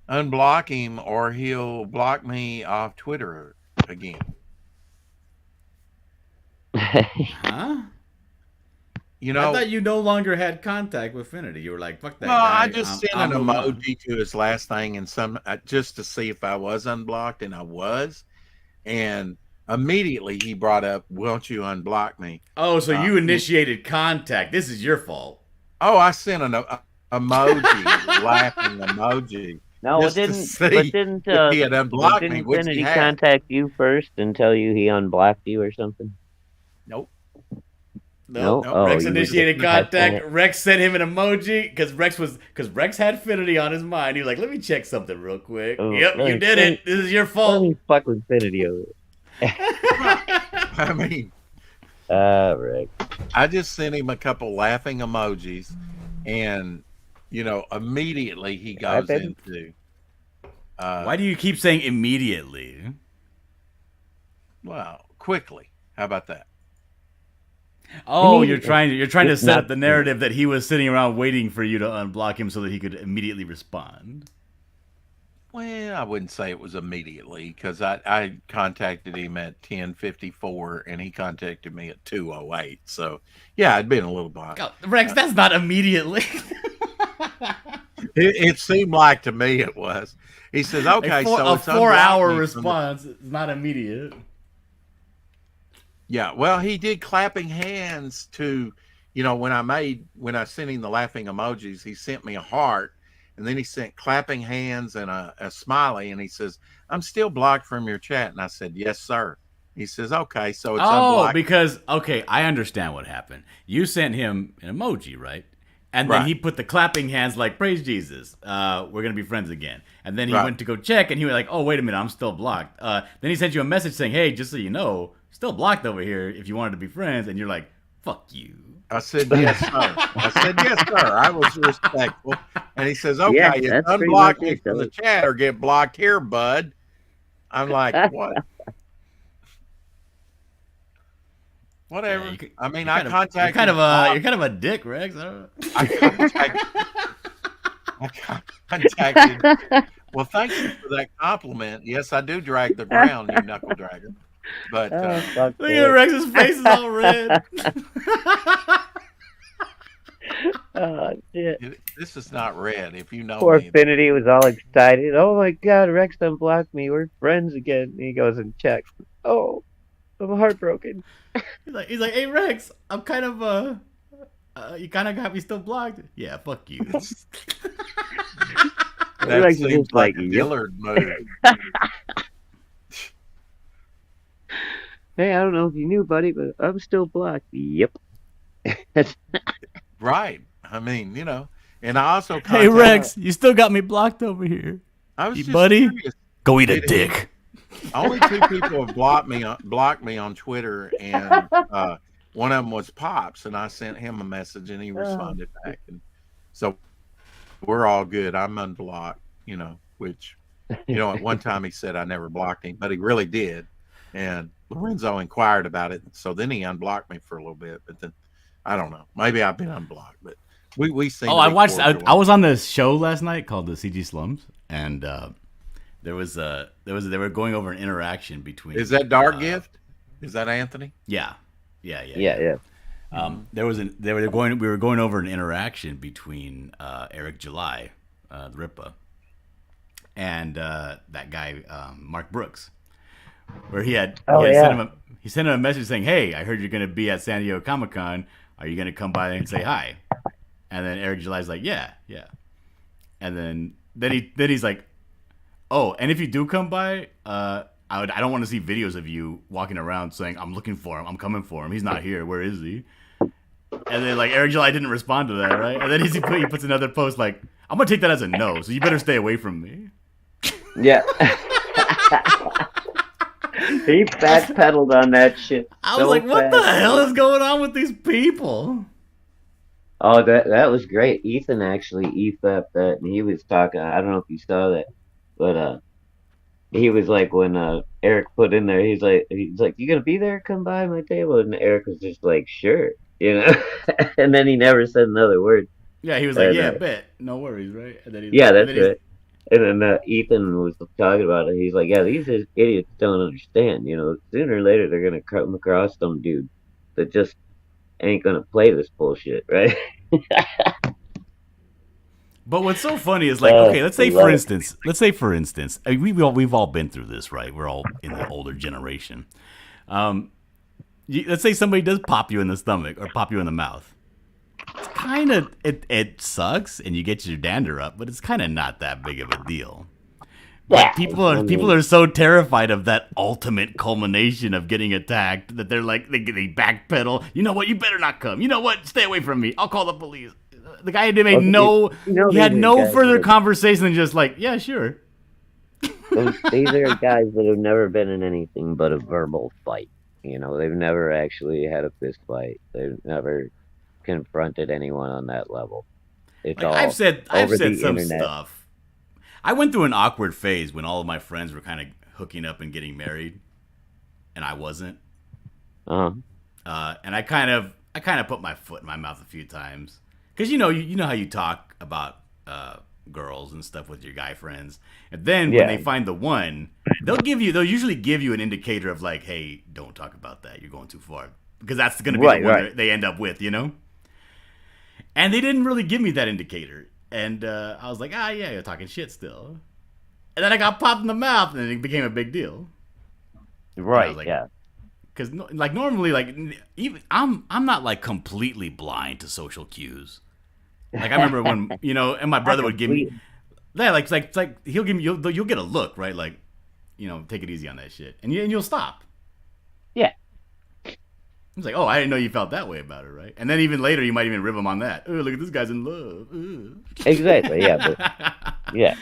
unblock him or he'll block me off Twitter again. Huh? You know, I thought you no longer had contact with Finity. You were like, fuck that well, guy. I just sent an emoji to his last thing and some just to see if I was unblocked, and I was. And immediately he brought up, "Won't you unblock me?" Oh, so you initiated contact. This is your fault. Oh, I sent an emoji, laughing emoji. No, just didn't. to see But didn't if he had unblocked me, didn't which he Finity had. contact you first and tell you he unblocked you or something? Nope. No. Nope. Oh, Rex you were initiated just contact. typing Rex sent him an emoji because Rex had Finity on his mind. He was like, "Let me check something real quick." Oh, Yep, let you me- did let it. This is your Let fault. me fuck with Finity over I mean, it. Rex. I just sent him a couple laughing emojis, and immediately he goes baby. into. Why do you keep saying immediately? Well, quickly. How about that? Oh, Immediately. you're trying to It's set not up the narrative that he was sitting around waiting for you to unblock him so that he could immediately respond. Well, I wouldn't say it was immediately because I contacted him at 10:54 and he contacted me at 2:08. So yeah, I'd been a little behind. God, Rex, that's not immediately. It seemed like to me it was. He says, "Okay, so a it's 4-hour unblocked me from the-" response is not immediate. Yeah, well, he did clapping hands to, when I sent him the laughing emojis, he sent me a heart, and then he sent clapping hands and a smiley, and he says, "I'm still blocked from your chat," and I said, "Yes, sir." He says, "Okay, so it's unblocked." Because I understand what happened. You sent him an emoji, right? And then Right. he put the clapping hands like, "Praise Jesus, we're gonna be friends again." And then he Right. went to go check, and he was like, "Oh, wait a minute, I'm still blocked." Then he sent you a message saying, "Hey, just so you know, still blocked over here. If you wanted to be friends," and you're like, "Fuck you." I said, "Yes, sir." I said, "Yes, sir." I was respectful, and he says, "Okay, Yeah, it's that's pretty unblock much me it, from the though. chat or get blocked here, bud." I'm like, "What?" Whatever. Yeah, I mean, you're I kind of- contacted. You're kind of a dick, Rex. I don't know. I contacted. Well, thank you for that compliment. Yes, I do drag the ground, you knuckle dragger. But Oh, fuck Look at Rex. Rex's face is all red. Oh, shit. this is not red. If you know Poor me, Finity was all excited. Oh my god, Rex unblocked me. We're friends again. And he goes and checks. Oh, I'm heartbroken. He's like, "Hey Rex, I'm kind of you kind of got me still blocked." Yeah, fuck you. that Rex is seems just like like, a "Yep." Dillard move. Hey, I don't know if you knew, buddy, but I'm still blocked. Yep. Right. I mean, and I also Hey contacted. Rex, you still got me blocked over here. I was Hey, just buddy. curious. Go eat a Did he- dick. Only 2 people have blocked me on Twitter, and one of them was Pops, and I sent him a message, and he responded back, and so we're all good. I'm unblocked, which at one time he said I never blocked him, but he really did, and Lorenzo inquired about it, so then he unblocked me for a little bit, but then I don't know, maybe I've been unblocked, but we seem. Oh, to I be watched. cordial. I was on this show last night called the CG Slums, and they were going over an interaction between. Is that Dark Gift? Is that Anthony? Yeah. Yeah. We were going over an interaction between Eric July, the Ripa, and that guy Mark Brooks, where he sent him a message saying, "Hey, I heard you're going to be at San Diego Comic-Con. Are you going to come by and say hi?" And then Eric July's like, "Yeah." And then he's like, "Oh, and if you do come by, I don't want to see videos of you walking around saying I'm looking for him, I'm coming for him. He's not here. Where is he?" And then like Eric July didn't respond to that, right? And then he puts another post like, "I'm gonna take that as a no, so you better stay away from me." Yeah. He backpedaled on that shit. I was like, "What the hell is going on with these people?" Oh, that was great. Ethan actually e-fapped that, and he was talking. I don't know if you saw that, but he was like when Eric put in there, he's like, "You gonna be there? Come by my table." And Eric was just like, "Sure," you know. And then he never said another word. Yeah, he was like, "Yeah, bet, no worries, right?" And then that's right. And then Ethan was talking about it. He's like, "Yeah, these idiots don't understand. You know, sooner or later they're gonna come across some dude that just ain't gonna play this bullshit, right?" But what's so funny is like, okay, let's say for instance, I mean, we've all been through this, right? We're all in the older generation. Let's say somebody does pop you in the stomach or pop you in the mouth. It's kind of it sucks, and you get your dander up, but it's kind of not that big of a deal. But people are so terrified of that ultimate culmination of getting attacked that they're like they backpedal. You know what? You better not come. You know what? Stay away from me. I'll call the police. The guy had he had no further conversation than just like, yeah, sure. These are guys that have never been in anything but a verbal fight. You know, they've never actually had a fist fight. They've never confronted anyone on that level. It's like, all I've said some internet. stuff. I went through an awkward phase when all of my friends were kind of hooking up and getting married, and I wasn't. And I kind of put my foot in my mouth a few times. Because you know how you talk about girls and stuff with your guy friends, and then when they find the one, they'll usually give you an indicator of like, hey, don't talk about that. You're going too far, because that's going to be the one they end up with, you know. And they didn't really give me that indicator, and I was like, yeah, you're talking shit still. And then I got popped in the mouth, and it became a big deal. Right? Like, yeah. Because like normally, like even I'm not like completely blind to social cues. Like I remember when and my brother would give me, like he'll give me you'll get a look, right? Like, take it easy on that shit, and you'll stop. Yeah. It's like, oh, I didn't know you felt that way about it, right? And then even later, you might even rib him on that. Oh, look at this guy's in love. Ooh. Exactly. Yeah. Yeah.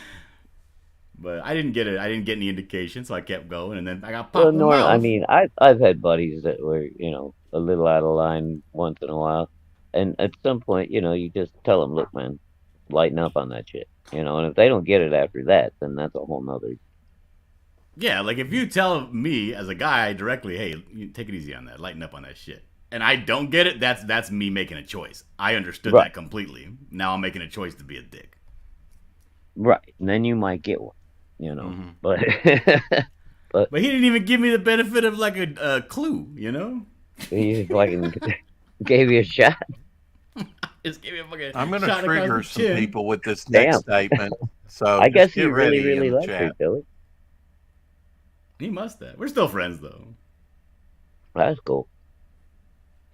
But I didn't get it. I didn't get any indication, so I kept going, and then I got popped in the mouth. I mean, I've had buddies that were, a little out of line once in a while, and at some point, you just tell them, look, man, lighten up on that shit, and if they don't get it after that, then that's a whole nother. Yeah, like if you tell me as a guy directly, hey, take it easy on that, lighten up on that shit, and I don't get it, that's me making a choice. I understood that completely. Now I'm making a choice to be a dick. Right, and then you might get one. But he didn't even give me the benefit of like a clue, He just fucking gave you a shot. Just gave me a fucking I'm going to trigger some people with this Damn. next statement. So I guess get he ready really in the liked her, chat. Billy. He must have. We're still friends though. That's cool.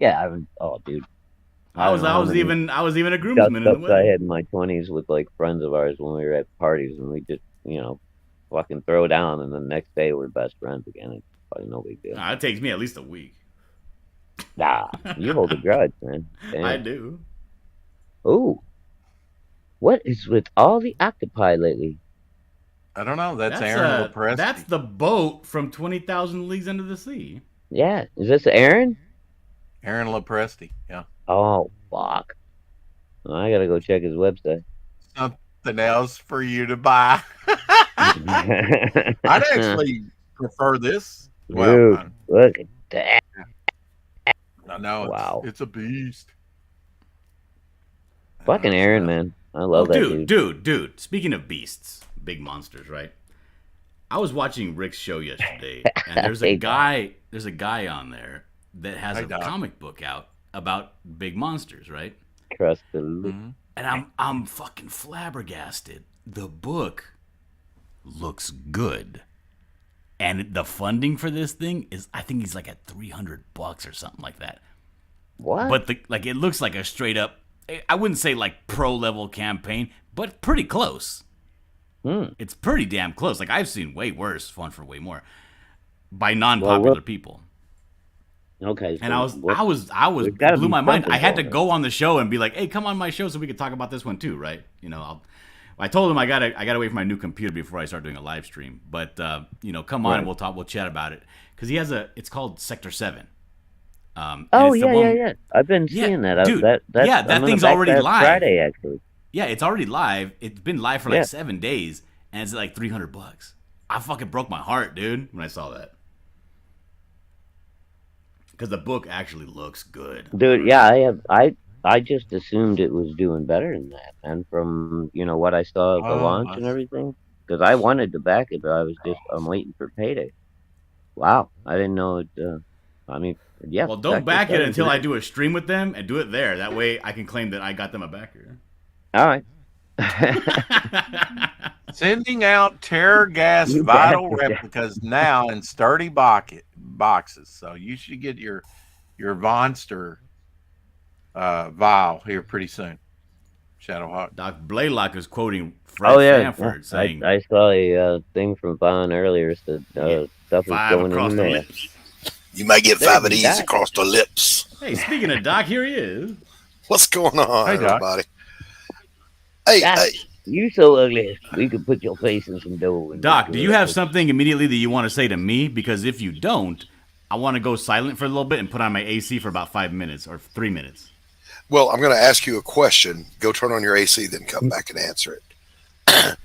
Yeah, dude. I was even a groomsman in the wedding. I had in my 20s with like friends of ours when we were at parties, and we just fucking throw down, and the next day we're best friends again. It's probably no big deal. Nah, it takes me at least a week. Nah, you hold a grudge, man. Damn. I do. Ooh, what is with all the octopi lately? I don't know. That's Aaron Lepresti. That's the boat from 20,000 Leagues Under the Sea. Yeah, is this Aaron? Aaron Lepresti, yeah. Oh, fuck. Well, I gotta go check his website. Something else for you to buy. I'd actually prefer this. Dude, look at that. I know. Wow. It's a beast. Fucking Aaron, man. I love that dude. Speaking of beasts, big monsters, right? I was watching Rick's show yesterday, and there's a guy on there that has a comic book out about big monsters, right? Trust the loop. Mm-hmm. And I'm fucking flabbergasted. The book looks good. And the funding for this thing is, I think he's like at $300 or something like that. What? But it looks like a straight up, I wouldn't say like pro level campaign, but pretty close. It's pretty damn close. Like I've seen way worse, fun for way more, by non-popular people. Okay. So And I was blew my mind. I had to go on the show and be like, "Hey, come on my show so we could talk about this one too, right?" You know, I told him I gotta wait for my new computer before I start doing a live stream. But come on and we'll chat about it because he has it's called Sector 7. Yeah. I've been seeing that. Dude, that thing's already live. Friday, actually. Yeah, it's already live. It's been live for like 7 days, and it's like $300. I fucking broke my heart, dude, when I saw that. Because the book actually looks good. Dude, yeah, I just assumed it was doing better than that, and from what I saw of the launch and everything, because I wanted to back it, but I'm waiting for payday. Wow, I didn't know it. I mean, yeah. Well, don't back it until I do a stream with them and do it there. That way, I can claim that I got them a backer. All right. Sending out tear gas vital replicas now in sturdy boxes. So you should get your Vonster vial here pretty soon. Shadowhawk. Doc Blaylock is quoting Fred Sanford saying, I saw a thing from Vaughn earlier said stuff is going in there. You might get 5 of these across the lips. Hey, speaking of Doc, here he is. What's going on, hey, everybody? Hey, you so ugly. We could put your face in some dough. Doc, do you have something immediately that you want to say to me? Because if you don't, I want to go silent for a little bit and put on my AC for about 5 minutes or 3 minutes. Well, I'm going to ask you a question. Go turn on your AC, then come back and answer it.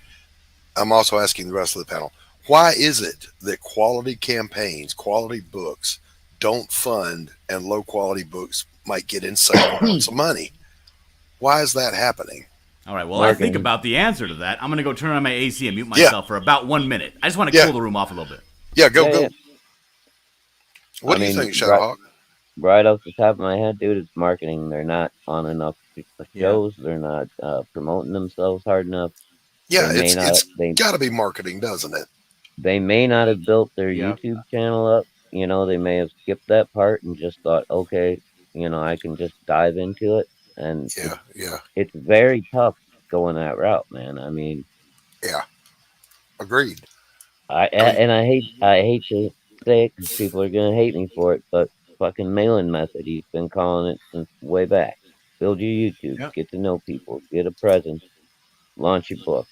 I'm also asking the rest of the panel, why is it that quality campaigns, quality books don't fund and low quality books might get insane amounts of money? Why is that happening? All right, well, I think about the answer to that. I'm going to go turn on my AC and mute myself for about 1 minute. I just want to cool the room off a little bit. Yeah, go. What do you think, Shadowhawk? Right off the top of my head, dude, it's marketing. They're not on enough shows. They're not promoting themselves hard enough. Yeah, it's got to be marketing, doesn't it? They may not have built their YouTube channel up. They may have skipped that part and just thought, okay, I can just dive into it. And it's very tough going that route, man. I mean, agreed. I hate to say it because people are gonna hate me for it, but fucking mailing method. He's been calling it since way back. Build your YouTube, get to know people, get a presence, launch your book,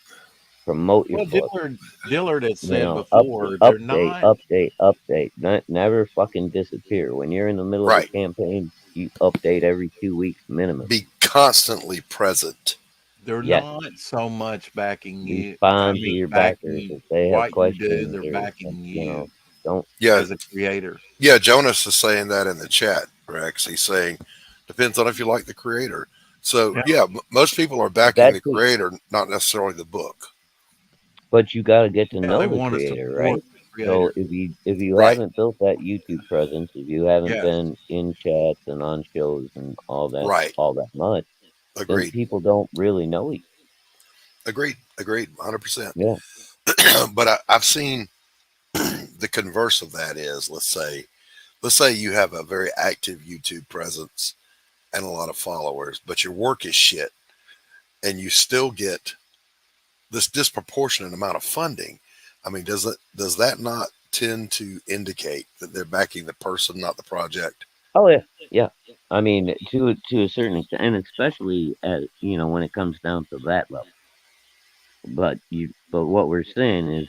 promote your book. Dillard has said before, they're not update. Never fucking disappear. When you're in the middle of a campaign, you update every 2 weeks minimum. Be constantly present. They're not so much backing you. Respond to your backers if they have questions. They're backing you. Don't. As a creator. Yeah, Jonas is saying that in the chat, Rex. He's saying depends on if you like the creator. So most people are backing the creator, not necessarily the book. But you got to get to know the creator, right? So if you haven't built that YouTube presence, if you haven't been in chats and on shows and all that much, then people don't really know you. Agreed, 100%. Yeah. But I've seen the converse of that is, let's say you have a very active YouTube presence and a lot of followers, but your work is shit, and you still get this disproportionate amount of funding. I mean, does that not tend to indicate that they're backing the person, not the project? Oh yeah. I mean, to a certain extent, and especially as when it comes down to that level. But what we're saying is,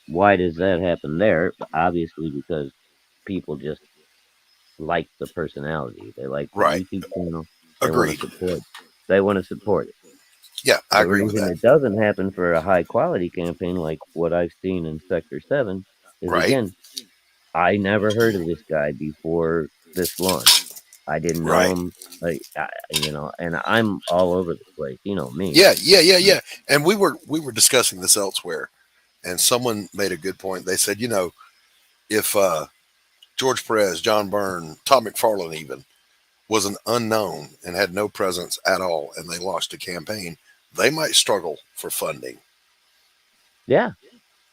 why does that happen there? Obviously, because people just like the personality. They like the YouTube channel. They want to support it. Yeah, I agree with that. The reason it doesn't happen for a high quality campaign like what I've seen in Sector 7 is, again, I never heard of this guy before this launch. I didn't know him, and I'm all over the place. You know me. Yeah. And we were discussing this elsewhere, and someone made a good point. They said, if George Perez, John Byrne, Todd McFarlane even was an unknown and had no presence at all, and they launched a campaign, they might struggle for funding. Yeah.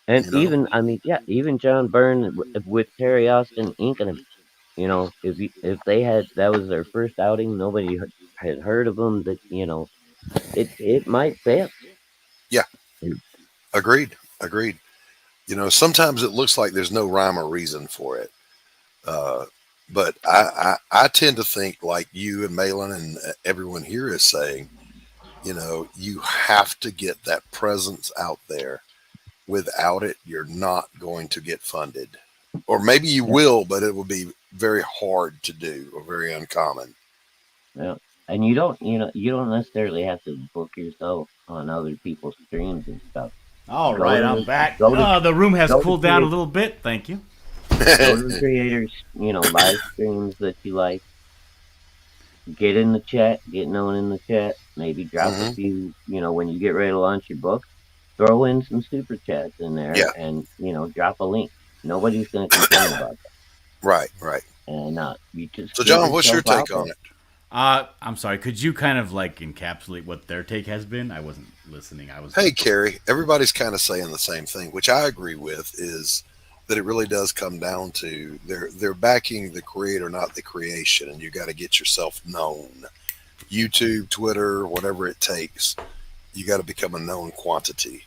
And You know, even, I mean, yeah, even John Byrne with Terry Austin inking him. If they had that was their first outing, nobody had heard of them. That it might fail. yeah, Mm. agreed, agreed. Sometimes it looks like there's no rhyme or reason for it. Uh, but I tend to think like you and Malin and everyone here is saying, you have to get that presence out there. Without it, you're not going to get funded. Or maybe you Yeah, will, but it will be very hard to do or very uncommon. yeah. And you don't necessarily have to book yourself on other people's streams and stuff. All Go right, to I'm back. go to The room has go to cooled down a create little bit. Thank you. go to the creators, live streams that you like. Get in the chat, get known in the chat. Maybe drop a Hmm. few. When you get ready to launch your book, throw in some super chats in there, Yeah, and drop a link. Nobody's going to complain about that, right, right. and you just So, get John, what's your yourself out take there. on it? I'm sorry. Could you kind of like encapsulate what their take has been? I wasn't listening. I was. Hey, Carrie, everybody's kind of saying the same thing, which I agree with, is that it really does come down to they're backing the creator, not the creation, and you got to get yourself known. YouTube, Twitter, whatever it takes, you got to become a known quantity.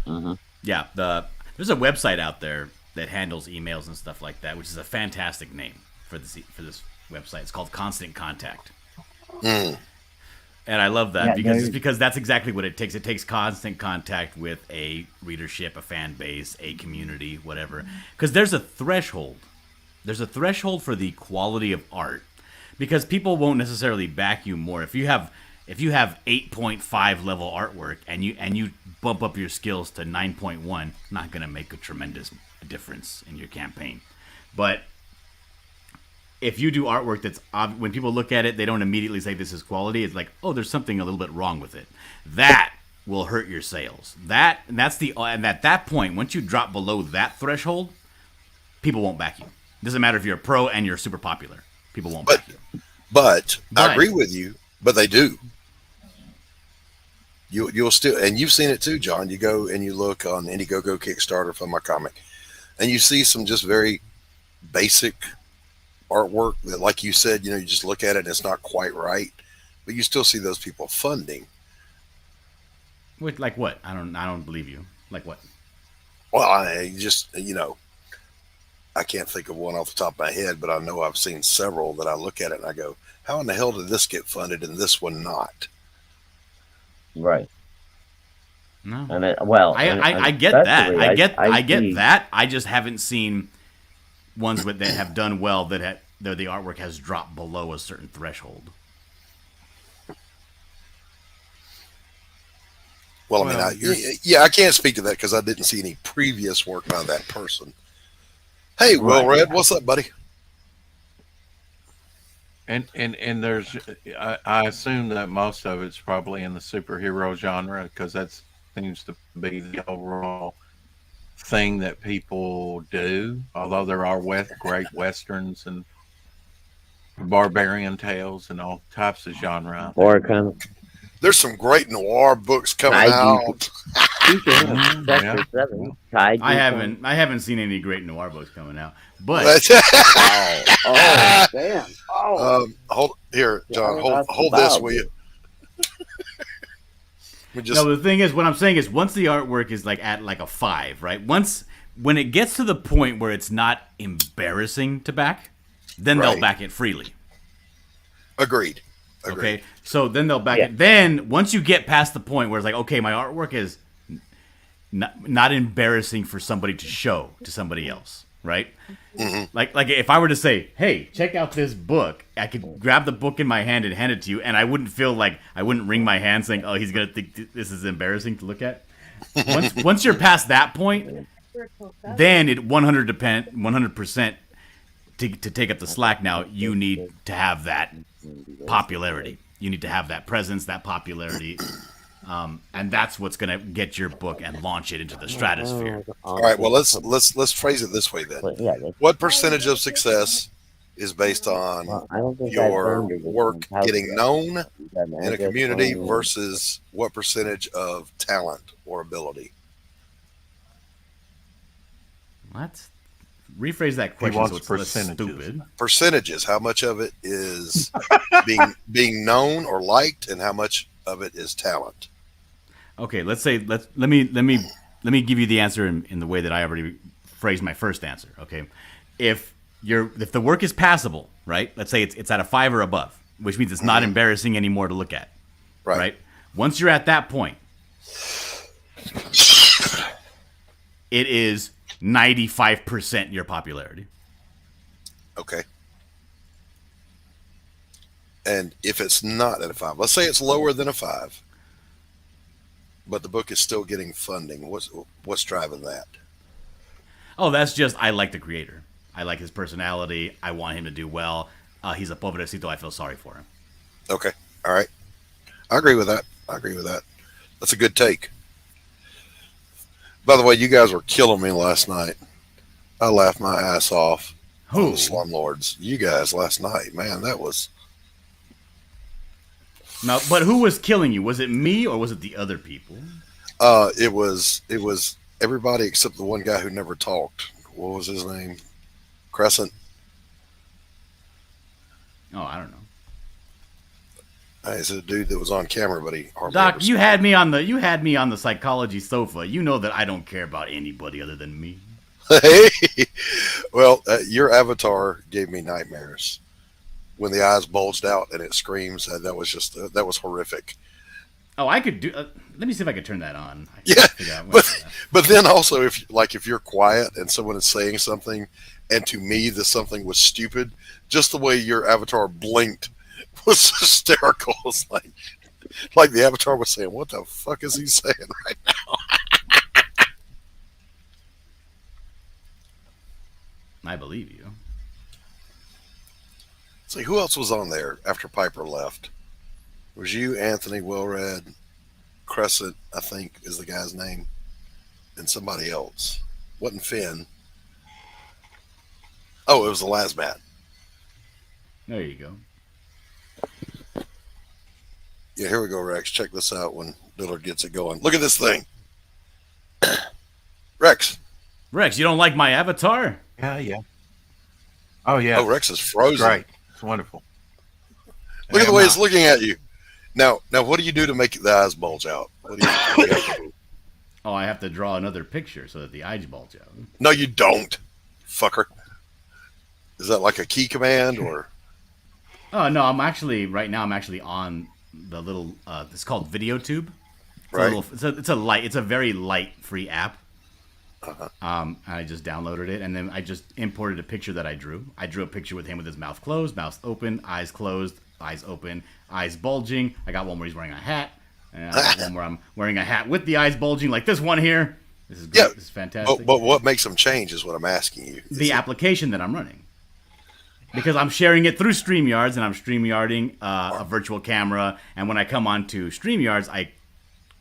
Hmm. Yeah. There's a website out there that handles emails and stuff like that, which is a fantastic name for this website. It's called Constant Contact. Mm, And I love that Yeah, because that's exactly what it takes. It takes constant contact with a readership, a fan base, a community, whatever. Because there's a threshold. There's a threshold for the quality of art. Because people won't necessarily back you more if you have 8.5 level artwork and you bump up your skills to 9.1. Not going to make a tremendous difference in your campaign. But if you do artwork that's when people look at it, they don't immediately say this is quality. It's like, oh, there's something a little bit wrong with it. That will hurt your sales. And at that point, once you drop below that threshold, people won't back you. Doesn't matter if you're a pro and you're super popular. People won't back you. but I But agree with you. But they do. You'll still, and you've seen it too, John. You go and you look on Indiegogo, Kickstarter for my comic, and you see some just very basic artwork that, like you said, you just look at it and it's not quite right, but you still see those people funding. like what? I don't believe you. Like what? Well, I just, I can't think of one off the top of my head, but I know I've seen several that I look at it and I go, how in the hell did this get funded and this one not? Right. No. And I get that. I get see- that. I just haven't seen ones that have done well that the artwork has dropped below a certain threshold. Well, I mean, I can't speak to that because I didn't see any previous work by that person. Hey, Will Red, what's up, buddy? And there's, I assume that most of it's probably in the superhero genre because that seems to be the overall thing that people do. Although there are great westerns and barbarian tales and all types of genre. Or kind of. There's some great noir books coming I out. Sector 7. I haven't seen any great noir books coming out, but Oh, damn. Oh. Hold here, John. Yeah, Hold this, will you? No, the thing is, what I'm saying is, once the artwork is at a 5, right? When it gets to the point where it's not embarrassing to back, then they'll back it freely. Agreed. Okay, so then they'll back it. Then once you get past the point where it's like, okay, my artwork is not embarrassing for somebody to show to somebody else, right? Mm-hmm. Like if I were to say, hey, check out this book, I could grab the book in my hand and hand it to you, and I wouldn't feel like I wouldn't wring my hand saying, oh, he's gonna think this is embarrassing to look at. Once you're past that point, then it 100% to take up the slack. Now you need to have that popularity. You need to have that presence, that popularity, and that's what's going to get your book and launch it into the stratosphere. All right. Well, let's phrase it this way then. What percentage of success is based on Well, I don't think I've your burned her work house getting yet. known You got an in a address community for me? versus what percentage of talent or ability. What? Rephrase that He question so wants it's less percentages. stupid. Percentages. How much of it is being known or liked, and how much of it is talent? Okay, let me give you the answer in the way that I already phrased my first answer. Okay, if the work is passable, right? Let's say it's at a 5 or above, which means it's not embarrassing anymore to look at. Right. Once you're at that point, it is 95% your popularity. Okay. And if it's not at a 5, let's say it's lower than a 5, but the book is still getting funding. What's driving that? Oh, that's just I like the creator. I like his personality. I want him to do well. He's a pobrecito. I feel sorry for him. Okay. All right. I agree with that. That's a good take. By the way, you guys were killing me last night. I laughed my ass off. Who? On the Slumlords. You guys last night, man, that was... Now, but who was killing you? Was it me or was it the other people? It was everybody except the one guy who never talked. What was his name? Crescent. Oh, I don't know. He's a dude that was on camera, but he hardly Doc, ever you had me on the psychology sofa. You know that I don't care about anybody other than me. Hey, well, your avatar gave me nightmares when the eyes bulged out and it screams. That was just that was horrific. Oh, I could do. Let me see if I could turn that on. But then also if you're quiet and someone is saying something, and to me this something was stupid, just the way your avatar blinked was hysterical. It's like the avatar was saying, "What the fuck is he saying right now?" I believe you. See, who else was on there after Piper left? It was you, Anthony, Wilred, Crescent, I think is the guy's name, and somebody else. Wasn't Finn. Oh, it was the Lasmat. There you go. Yeah, here we go, Rex. Check this out when Dillard gets it going. Look at this thing. Rex, you don't like my avatar? Yeah. Oh, yeah. Oh, Rex is frozen. Great. It's wonderful. Look at the way it's looking at you. Now, what do you do to make the eyes bulge out? What do you have to do? Oh, I have to draw another picture so that the eyes bulge out. No, you don't, fucker. Is that like a key command or? Oh no, right now I'm actually on the little. It's called VideoTube. Right. It's a very light free app. Uh-huh. I just downloaded it and then I just imported a picture that I drew. I drew a picture with him with his mouth closed, mouth open, eyes closed, eyes open, eyes bulging. I got one where he's wearing a hat. And I got one where I'm wearing a hat with the eyes bulging, like this one here. This is great. Yeah, this is fantastic. But what makes them change is what I'm asking you. The application that I'm running. Because I'm sharing it through StreamYards, and I'm StreamYarding a virtual camera. And when I come onto StreamYards, I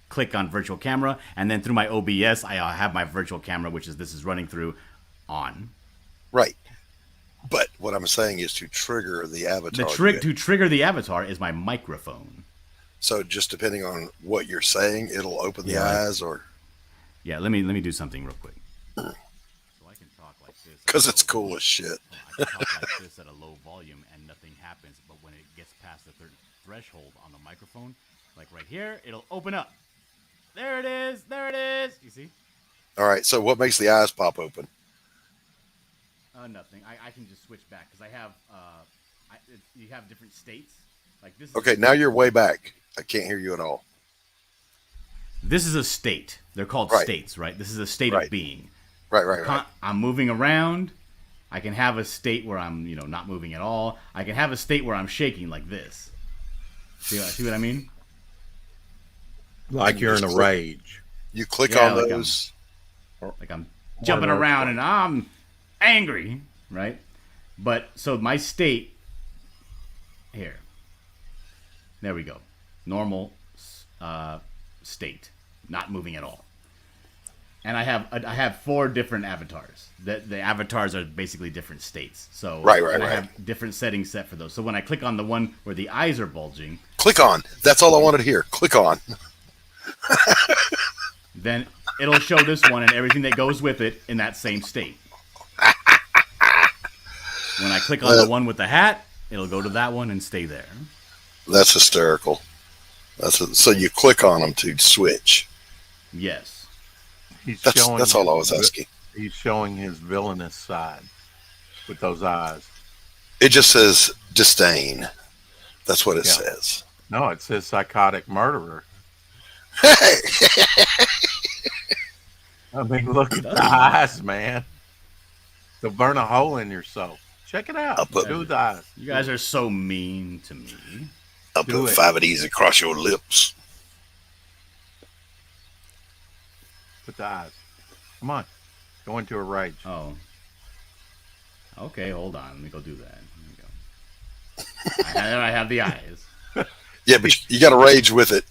click on virtual camera, and then through my OBS, I have my virtual camera, which is this is running through on. Right. But what I'm saying is to trigger the avatar. To trigger the avatar is my microphone. So just depending on what you're saying, it'll open the eyes, or. Yeah, let me do something real quick. So I can talk like this. Because it's cool as shit. I can talk like this at a low volume and nothing happens, but when it gets past a certain threshold on the microphone, like right here, it'll open up. There it is. There it is. You see? All right. So what makes the eyes pop open? Nothing. I can just switch back because I have you have different states. Like this. Okay, now you're way back. I can't hear you at all. This is a state. They're called states, right? This is a state of being. Right. I'm moving around. I can have a state where I'm, not moving at all. I can have a state where I'm shaking like this. See what I mean? Like you're in a rage. You click on those. Like I'm jumping around and I'm angry, right? But so my state here. There we go. Normal state, not moving at all. And I have 4 different avatars. The avatars are basically different states. So Right. I have different settings set for those. So when I click on the one where the eyes are bulging, Click on. That's all I wanted to hear. Click on. then it'll show this one and everything that goes with it in that same state. When I click on the one with the hat, it'll go to that one and stay there. That's hysterical. So you click on them to switch. Yes. That's all I was asking. He's showing his villainous side with those eyes. It just says disdain. That's what it says. No, it says psychotic murderer. I mean, look at the eyes, man. They'll burn a hole in your soul. Check it out. Do the eyes. You guys are so mean to me. I'll put 5 of these across your lips. Put the eyes. Come on. Go into a rage. Oh. Okay, hold on. Let me go do that. I have the eyes. Yeah, but you got to rage with it.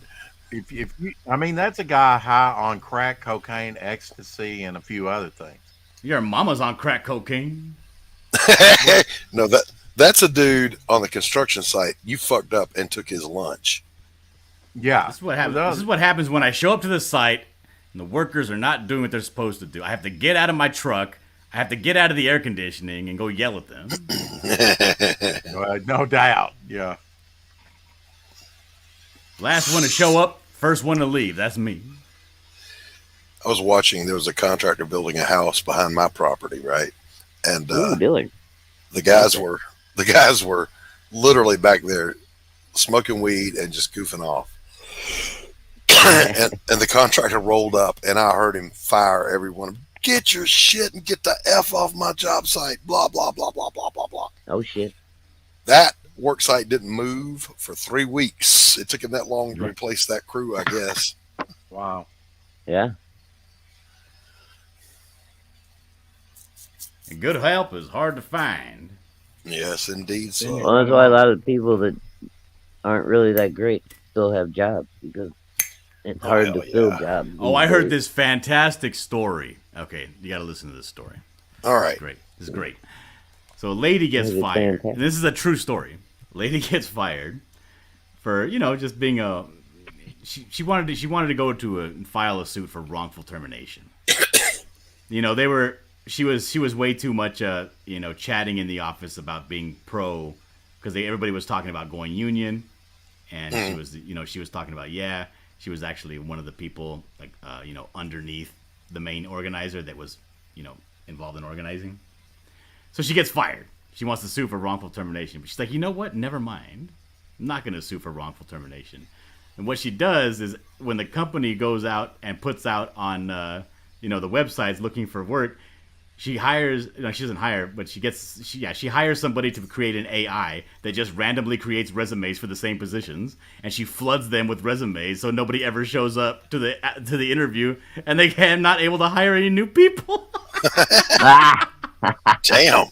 If you, I mean, that's a guy high on crack, cocaine, ecstasy, and a few other things. Your mama's on crack cocaine. No, that's a dude on the construction site. You fucked up and took his lunch. Yeah. This is what happens. This is what happens when I show up to the site and the workers are not doing what they're supposed to do. I have to get out of my truck. I have to get out of the air conditioning and go yell at them. No doubt. Yeah. Last one to show up, first one to leave. That's me. I was watching. There was a contractor building a house behind my property, right? And the guys were literally back there smoking weed and just goofing off. and the contractor rolled up, and I heard him fire everyone. Get your shit and get the F off my job site. Blah, blah, blah, blah, blah, blah, blah. Oh, shit. That work site didn't move for 3 weeks. It took him that long to replace that crew, I guess. Wow. Yeah. And good help is hard to find. Yes, indeed. So. Well, that's why a lot of people that aren't really that great still have jobs, because it's hard to fill jobs. Oh, I heard this fantastic story. Okay, you got to listen to this story. All right. This is great. So a lady gets fired. And this is a true story. Lady gets fired for, just being a... She wanted to go to file a suit for wrongful termination. She was way too much, chatting in the office about being pro, because everybody was talking about going union, and she was talking about she was actually one of the people underneath the main organizer that was involved in organizing. So she gets fired. She wants to sue for wrongful termination, but she's like, you know what? Never mind. I'm not going to sue for wrongful termination. And what she does is when the company goes out and puts out on the websites looking for work. She hires, she doesn't hire, but she hires somebody to create an AI that just randomly creates resumes for the same positions, and she floods them with resumes so nobody ever shows up to the interview, and they are not able to hire any new people. Damn,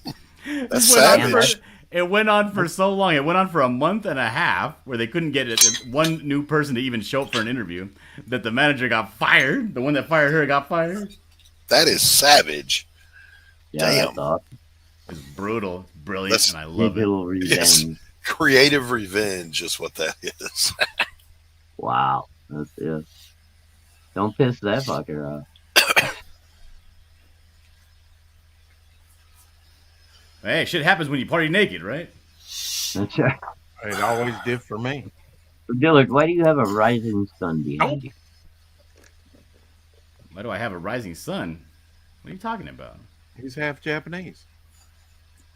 that's savage. It went on for so long. It went on for a month and a half where they couldn't get one new person to even show up for an interview, that the manager got fired. The one that fired her got fired. That is savage. Yeah, damn. It's brutal, brilliant, and I love it. Yes. Creative revenge is what that is. Wow. That's it. Don't piss that fucker off. Hey, shit happens when you party naked, right? That's right. It always did for me. Dillard, why do you have a rising sun behind you? Why do I have a rising sun? What are you talking about? He's half Japanese.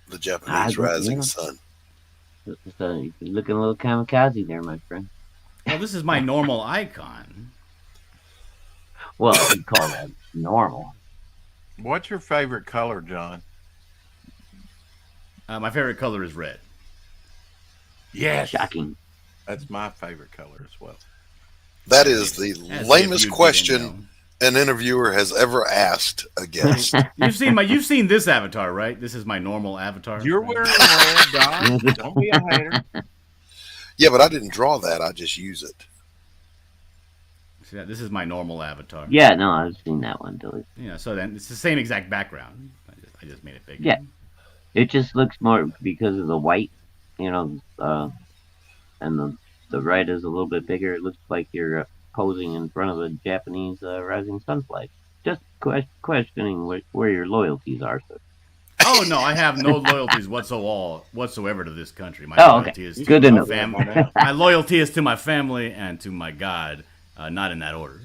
The Japanese rising sun. You're looking a little kamikaze there, my friend. Well, this is my normal icon. Well, you call that normal. What's your favorite color, John? My favorite color is red. Yes. Shocking. That's my favorite color as well. That is the lamest question an interviewer has ever asked a guest. You've seen this avatar, right? This is my normal avatar. You're wearing red, Don. Don't be a hater. Yeah, but I didn't draw that. I just use it. So, yeah, this is my normal avatar. Yeah, no, I've seen that one, Dilly. So then it's the same exact background. I just made it bigger. Yeah. It just looks more because of the white, and the red is a little bit bigger. It looks like you're posing in front of a Japanese rising sun flag. Just questioning where your loyalties are, sir. Oh no, I have no loyalties whatsoever to this country. My loyalty is good to know. My loyalty is to my family and to my God, not in that order.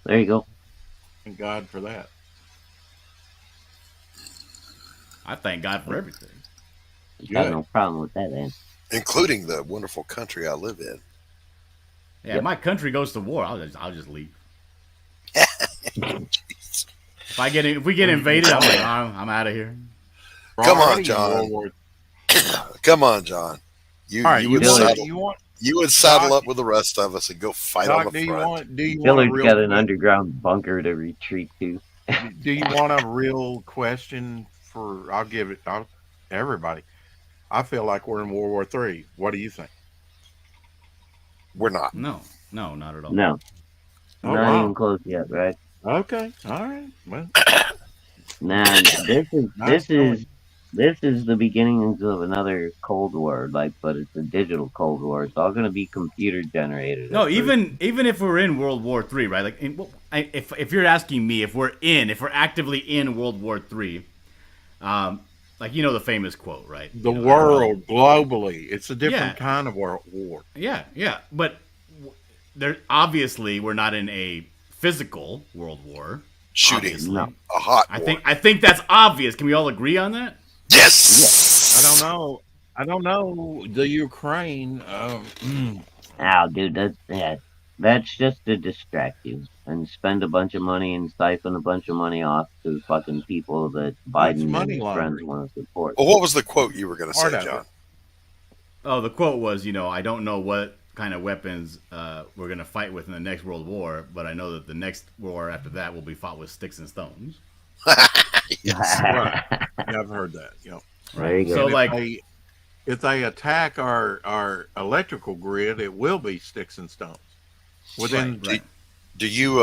There you go. Thank God for that. I thank God for everything. Got no problem with that, man. Including the wonderful country I live in. Yeah, if my country goes to war, I'll just leave. If we get invaded, I'm like, I'm out of here. Come on, John. Come on, John. You would saddle up with the rest of us and go fight on the front. Dillard's got an underground bunker to retreat to. Do you want a real question for? I'll give it. Everybody. I feel like we're in World War III. What do you think? We're not. No, not at all. No, not even close yet, right? Okay, all right. Well, now this is the beginnings of another Cold War, but it's a digital Cold War. It's all going to be computer generated. No, even if we're in World War III, right? Like, if you're asking me if we're actively in World War III, like the famous quote, right? The world globally, it's a different kind of war. Yeah, but obviously we're not in a physical world war. Shooting obviously. A hot war. I think that's obvious. Can we all agree on that? Yes. I don't know. The Ukraine. Dude, that's just to distract you and spend a bunch of money and siphon a bunch of money off to fucking people that Biden and his friends want to support. Well, what was the quote you were going to say, John? Oh, the quote was, I don't know what kind of weapons we're going to fight with in the next World War, but I know that the next war after that will be fought with sticks and stones. Yes. Right. Yeah, I've heard that. There you go. So, if they attack our electrical grid, it will be sticks and stones. Right. Do you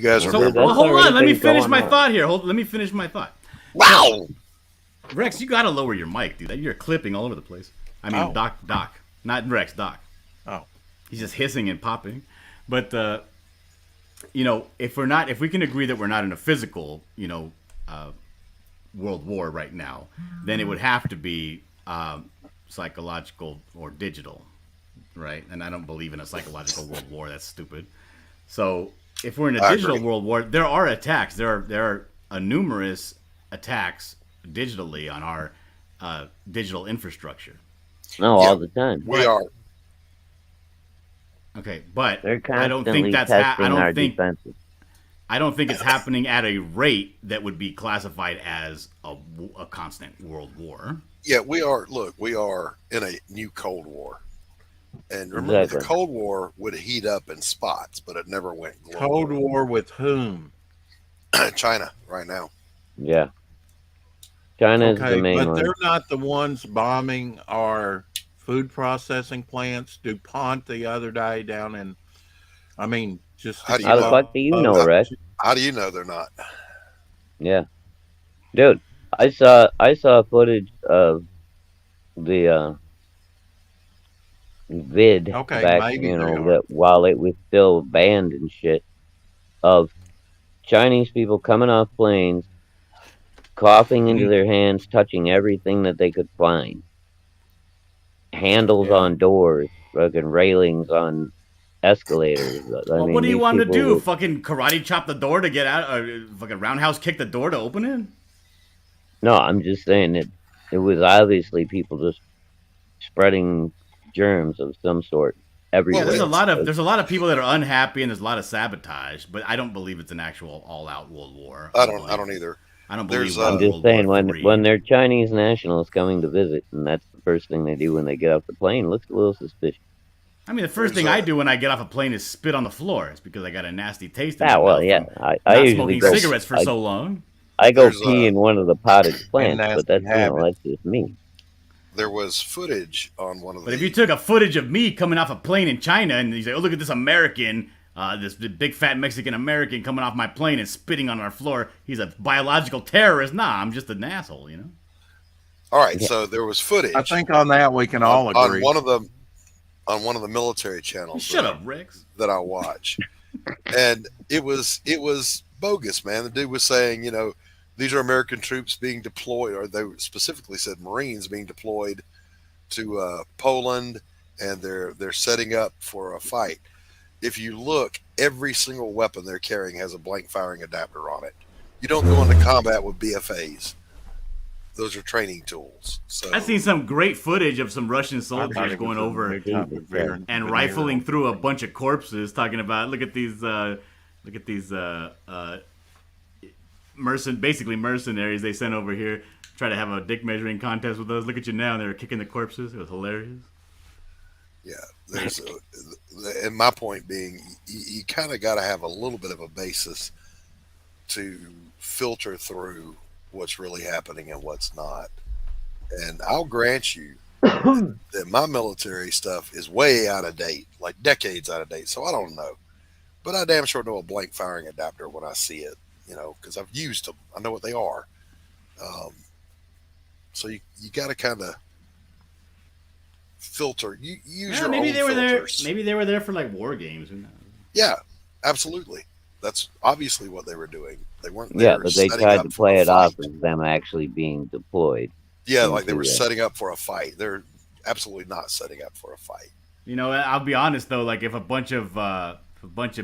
guys remember? Well, hold on. Let me finish my thought here. Let me finish my thought. Wow. Rex, you got to lower your mic, dude. You're clipping all over the place. I mean, Doc. Not Rex, Doc. Oh. He's just hissing and popping. But, if we can agree that we're not in a physical, world war right now, then it would have to be psychological or digital, right? And I don't believe in a psychological world war. That's stupid. So if we're in a digital world war, there are attacks. There are numerous attacks digitally on our digital infrastructure. No, all the time. We are. Okay, but I don't think that's defenses. I don't think it's happening at a rate that would be classified as a constant world war. Yeah, we are. Look, we are in a new Cold War. And remember, the Cold War would heat up in spots, but it never went global. Cold War with whom? China, right now. Yeah. China's the main one. But they're not the ones bombing our food processing plants. DuPont the other day down in, just how the fuck do you know, Rex? How do you know they're not? Yeah, dude, I saw footage of the vid back, that while it was still banned and shit, of Chinese people coming off planes, coughing into their hands, touching everything that they could find, handles on doors, fucking railings on escalators. What do you want to do? Fucking karate chop the door to get out? Or fucking roundhouse kick the door to open it? No, I'm just saying that it was obviously people just spreading germs of some sort everywhere. Yeah, there's a lot of people that are unhappy and there's a lot of sabotage, but I don't believe it's an actual all-out world war. I don't either. I don't believe. I'm just saying when they're Chinese nationals coming to visit, and that's the first thing they do when they get off the plane, looks a little suspicious. The first thing I do when I get off a plane is spit on the floor. It's because I got a nasty taste in my mouth. Well, yeah. I usually smoking cigarettes for so long. I go pee in one of the potted plants, but that's just me. There was footage on one of the... But if you took a footage of me coming off a plane in China and you say, oh, look at this American This big fat Mexican American coming off my plane and spitting on our floor. He's a biological terrorist. Nah, I'm just an asshole, you know? All right, so there was footage. I think on that we can all agree. On one of the military channels. Shut up, Rex. That I watch, and it was bogus, man. The dude was saying, these are American troops being deployed, or they specifically said Marines being deployed to Poland, and they're setting up for a fight. If you look, every single weapon they're carrying has a blank firing adapter on it. You don't go into combat with BFAs. Those are training tools. So I've seen some great footage of some Russian soldiers going over and rifling through a bunch of corpses, talking about look at these basically mercenaries they sent over here, try to have a dick measuring contest with us. Look at you now, and they were kicking the corpses. It was hilarious. Yeah, and my point being, you kind of got to have a little bit of a basis to filter through what's really happening and what's not. And I'll grant you that my military stuff is way out of date, like decades out of date. So I don't know, but I damn sure know a blank firing adapter when I see it, because I've used them. I know what they are. So you got to kind of filter. You use your maybe own they were filters. there. Maybe they were there for like war games. Who knows? Yeah, absolutely. That's obviously what they were doing. They weren't there. Yeah, but they tried to play it off as them actually being deployed. Yeah, like they were setting up for a fight. They're absolutely not setting up for a fight. I'll be honest though. Like if a bunch of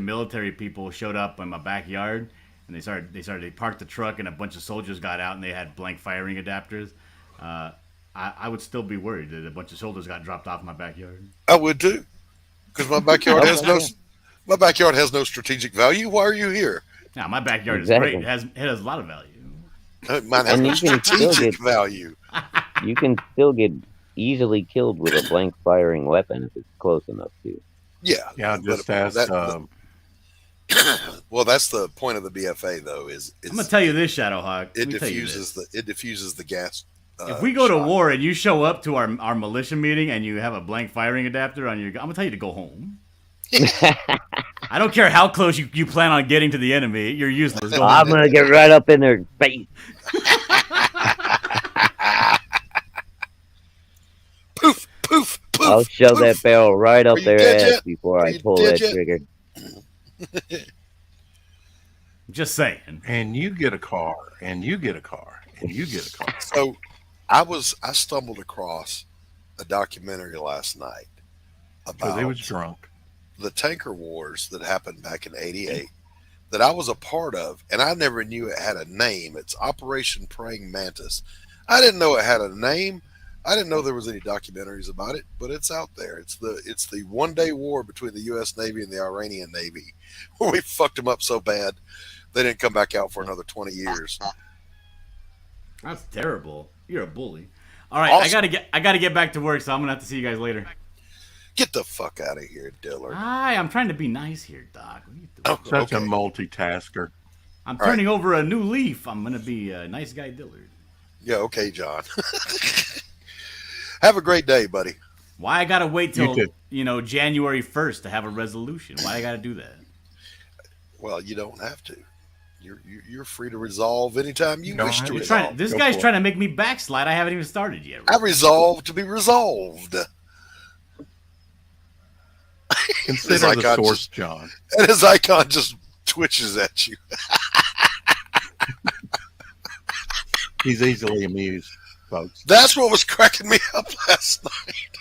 military people showed up in my backyard and they parked the truck and a bunch of soldiers got out and they had blank firing adapters, I would still be worried that a bunch of soldiers got dropped off in my backyard. I would too, because my backyard has no strategic value. Why are you here? Now my backyard is great. It has a lot of value. Mine has no strategic value. You can still get easily killed with a blank firing weapon if it's close enough to. Yeah. Just ask. Well, that's the point of the BFA, though. I'm gonna tell you this, Shadowhawk. It diffuses the gas. If we go to war and you show up to our militia meeting and you have a blank firing adapter on your gun, I'm gonna tell you to go home. I don't care how close you plan on getting to the enemy. You're useless. I'm gonna get right up in their face. Poof, poof, poof. I'll shove poof. that barrel right up their ass yet? before I pull that trigger. Just saying. And you get a car, and you get a car, and you get a car. So I stumbled across a documentary last night about he was drunk. The tanker wars that happened back in '88 that I was a part of, and I never knew it had a name. It's Operation Praying Mantis. I didn't know it had a name. I didn't know there was any documentaries about it, but it's out there. It's the one-day war between the U.S. Navy and the Iranian Navy, where we fucked them up so bad they didn't come back out for another 20 years. That's terrible. You're a bully. All right, Awesome. I gotta get back to work, so I'm gonna have to see you guys later. Get the fuck out of here, Dillard. Hi, I'm trying to be nice here, Doc. What are you doing? Such a multitasker. I'm turning over a new leaf. I'm gonna be a nice guy, Dillard. Yeah, okay, John. Have a great day, buddy. Why I gotta wait till January 1st to have a resolution? Why I gotta do that? Well, you don't have to. You're free to resolve anytime you wish to resolve. This guy's trying to make me backslide. I haven't even started yet. I resolve to be resolved. Consider the source, John. And his icon just twitches at you. He's easily amused, folks. That's what was cracking me up last night.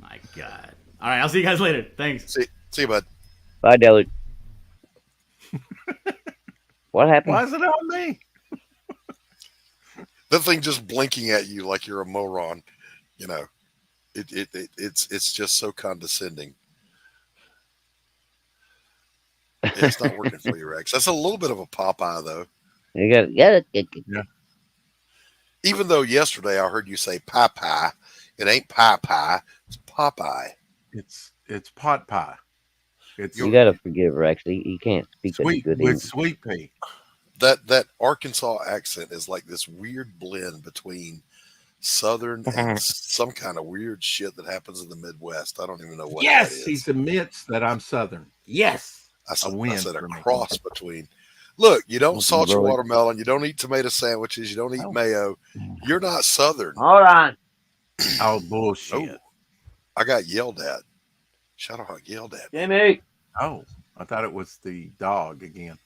My God. All right, I'll see you guys later. Thanks. See you, bud. Bye, Dillard. What happened? Why is it on me? The thing just blinking at you like you're a moron. It's just so condescending. It's not working for you, Rex. That's a little bit of a Popeye, though. You got it. Yeah. Even though yesterday I heard you say Popeye, it ain't Popeye, it's Popeye. It's pot pie. You gotta forgive Rex. He can't speak sweet good with English. sweet pea. That Arkansas accent is like this weird blend between Southern and some kind of weird shit that happens in the Midwest. I don't even know what that Yes, he is. admits that I'm Southern. Yes, a I win said a for me. cross between. Look, you don't salt your Lord. watermelon. You don't eat tomato sandwiches. You don't eat Oh, mayo. You're not Southern. Hold on. oh bullshit. Oh, I got yelled at. Shadowhawk yelled at me. Jimmy, Oh, I thought it was the dog again.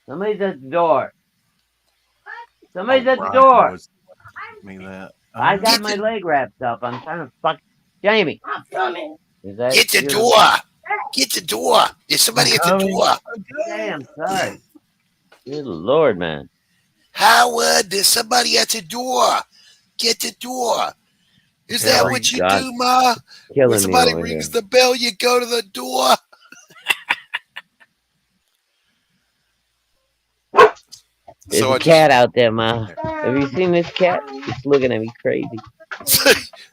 somebody's at the door. Somebody's Oh, at the Brian door. was me that. I got Get my the leg wrapped up. I'm trying to fuck Jamie. I'm coming. Is that get the your door. Get the door. There's somebody at the coming. door. damn sorry? Good Lord, man. Howard, there's somebody at the door. Get the door. Is that Harry, what you God, do, Ma? When killing me somebody over rings here. the bell, you go to the door. There's So a I cat just out there, Ma. Have you seen this cat? It's looking at me crazy.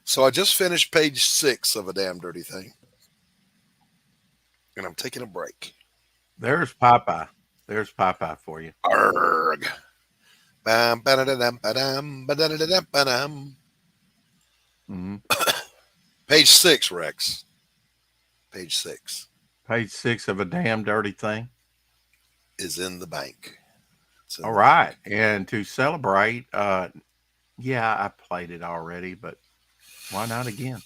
so I just finished page 6 of A Damn Dirty Thing. And I'm taking a break. there's Popeye. There's Popeye for you. Arrgh. Bam, ba-da-da-dam, ba-dam, ba-da-da-da-dam, ba-dam. Mm-hmm. Page 6, Rex. Page 6 Page 6 of A Damn Dirty Thing. is in the bank. It's in All the right, bank. and to celebrate, yeah, I played it already, but why not again?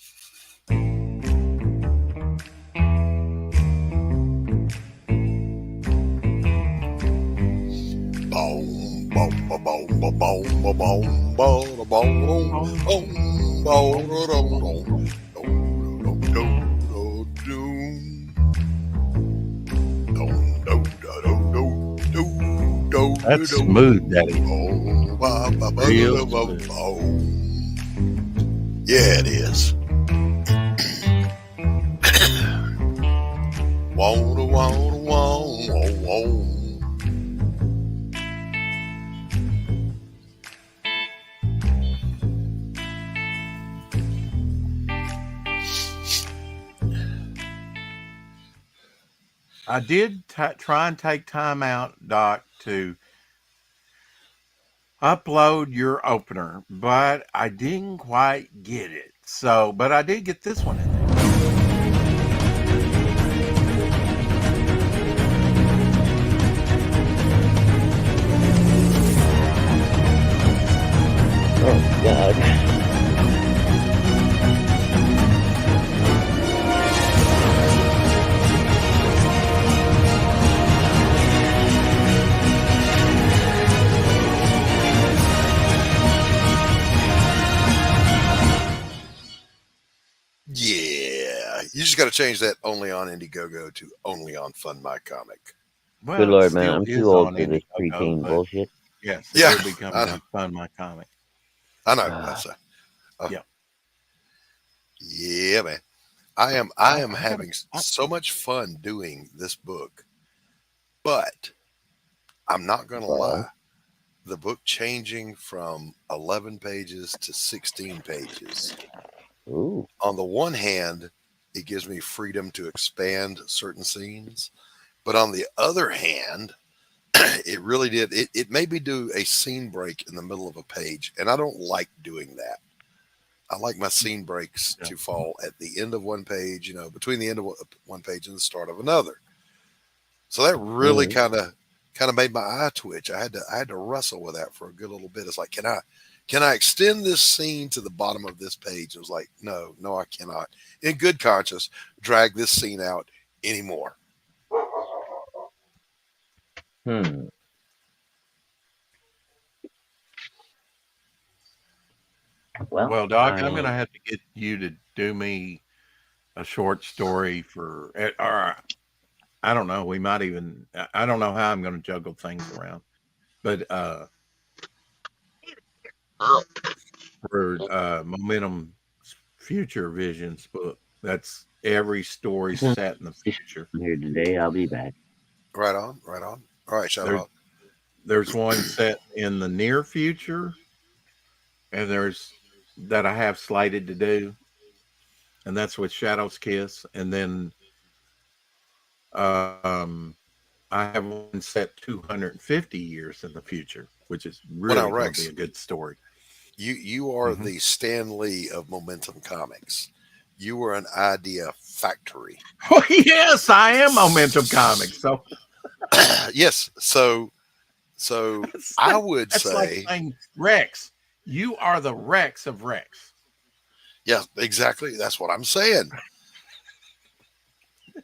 Boom, boom, boom, boom, boom, boom, boom, boom, boom, boom, boom, boom, That's smooth, Daddy. Real smooth. Yeah, it is. Wanna, wanna, wanna, wanna. I did try and take time out, Doc, to upload your opener, but I didn't quite get it. So, but I did get this one in there. Oh, God. Yeah, you just got to change that only on Indiegogo to only on Fund My Comic. Well, Good it Lord, man. still I'm too is old on for this Indiegogo, preteen but bullshit. yes, it Yeah, will be coming I to know. Fund My Comic. I know. Ah, That's a, Yeah. yeah, man. I But am I am I got having so much fun doing this book, but I'm not gonna well, lie. The book changing from 11 pages to 16 pages. ooh. On the one hand, it gives me freedom to expand certain scenes, but on the other hand, it really did. It made me do a scene break in the middle of a page, and I don't like doing that. I like my scene breaks Yeah. to fall at the end of one page, between the end of one page and the start of another. So that really Mm. kind of made my eye twitch. I had to wrestle with that for a good little bit. It's like, can I extend this scene to the bottom of this page? It was like, no, I cannot. In good conscience, drag this scene out anymore. Hmm. Well, Well, Doc, I'm going to I have to get you to do me a short story for, or I don't know. We might even, I don't know how I'm going to juggle things around, but for Momentum Future Visions book, that's every story set in the future. I'm here today. I'll be back. Right on, right on. All right, shout There, out. there's one set in the near future, and there's that I have slated to do, and that's with Shadow's Kiss, and then um I have one set 250 years in the future, which is Well, now, really going to be Rex, a good story. you are Hmm. the Stan Lee of Momentum Comics. You are an idea factory. Well, yes, I am Momentum Comics. So Yes. So that's I like, would that's like say, saying, Rex, you are the Rex of Rex. yeah, exactly. That's what I'm saying.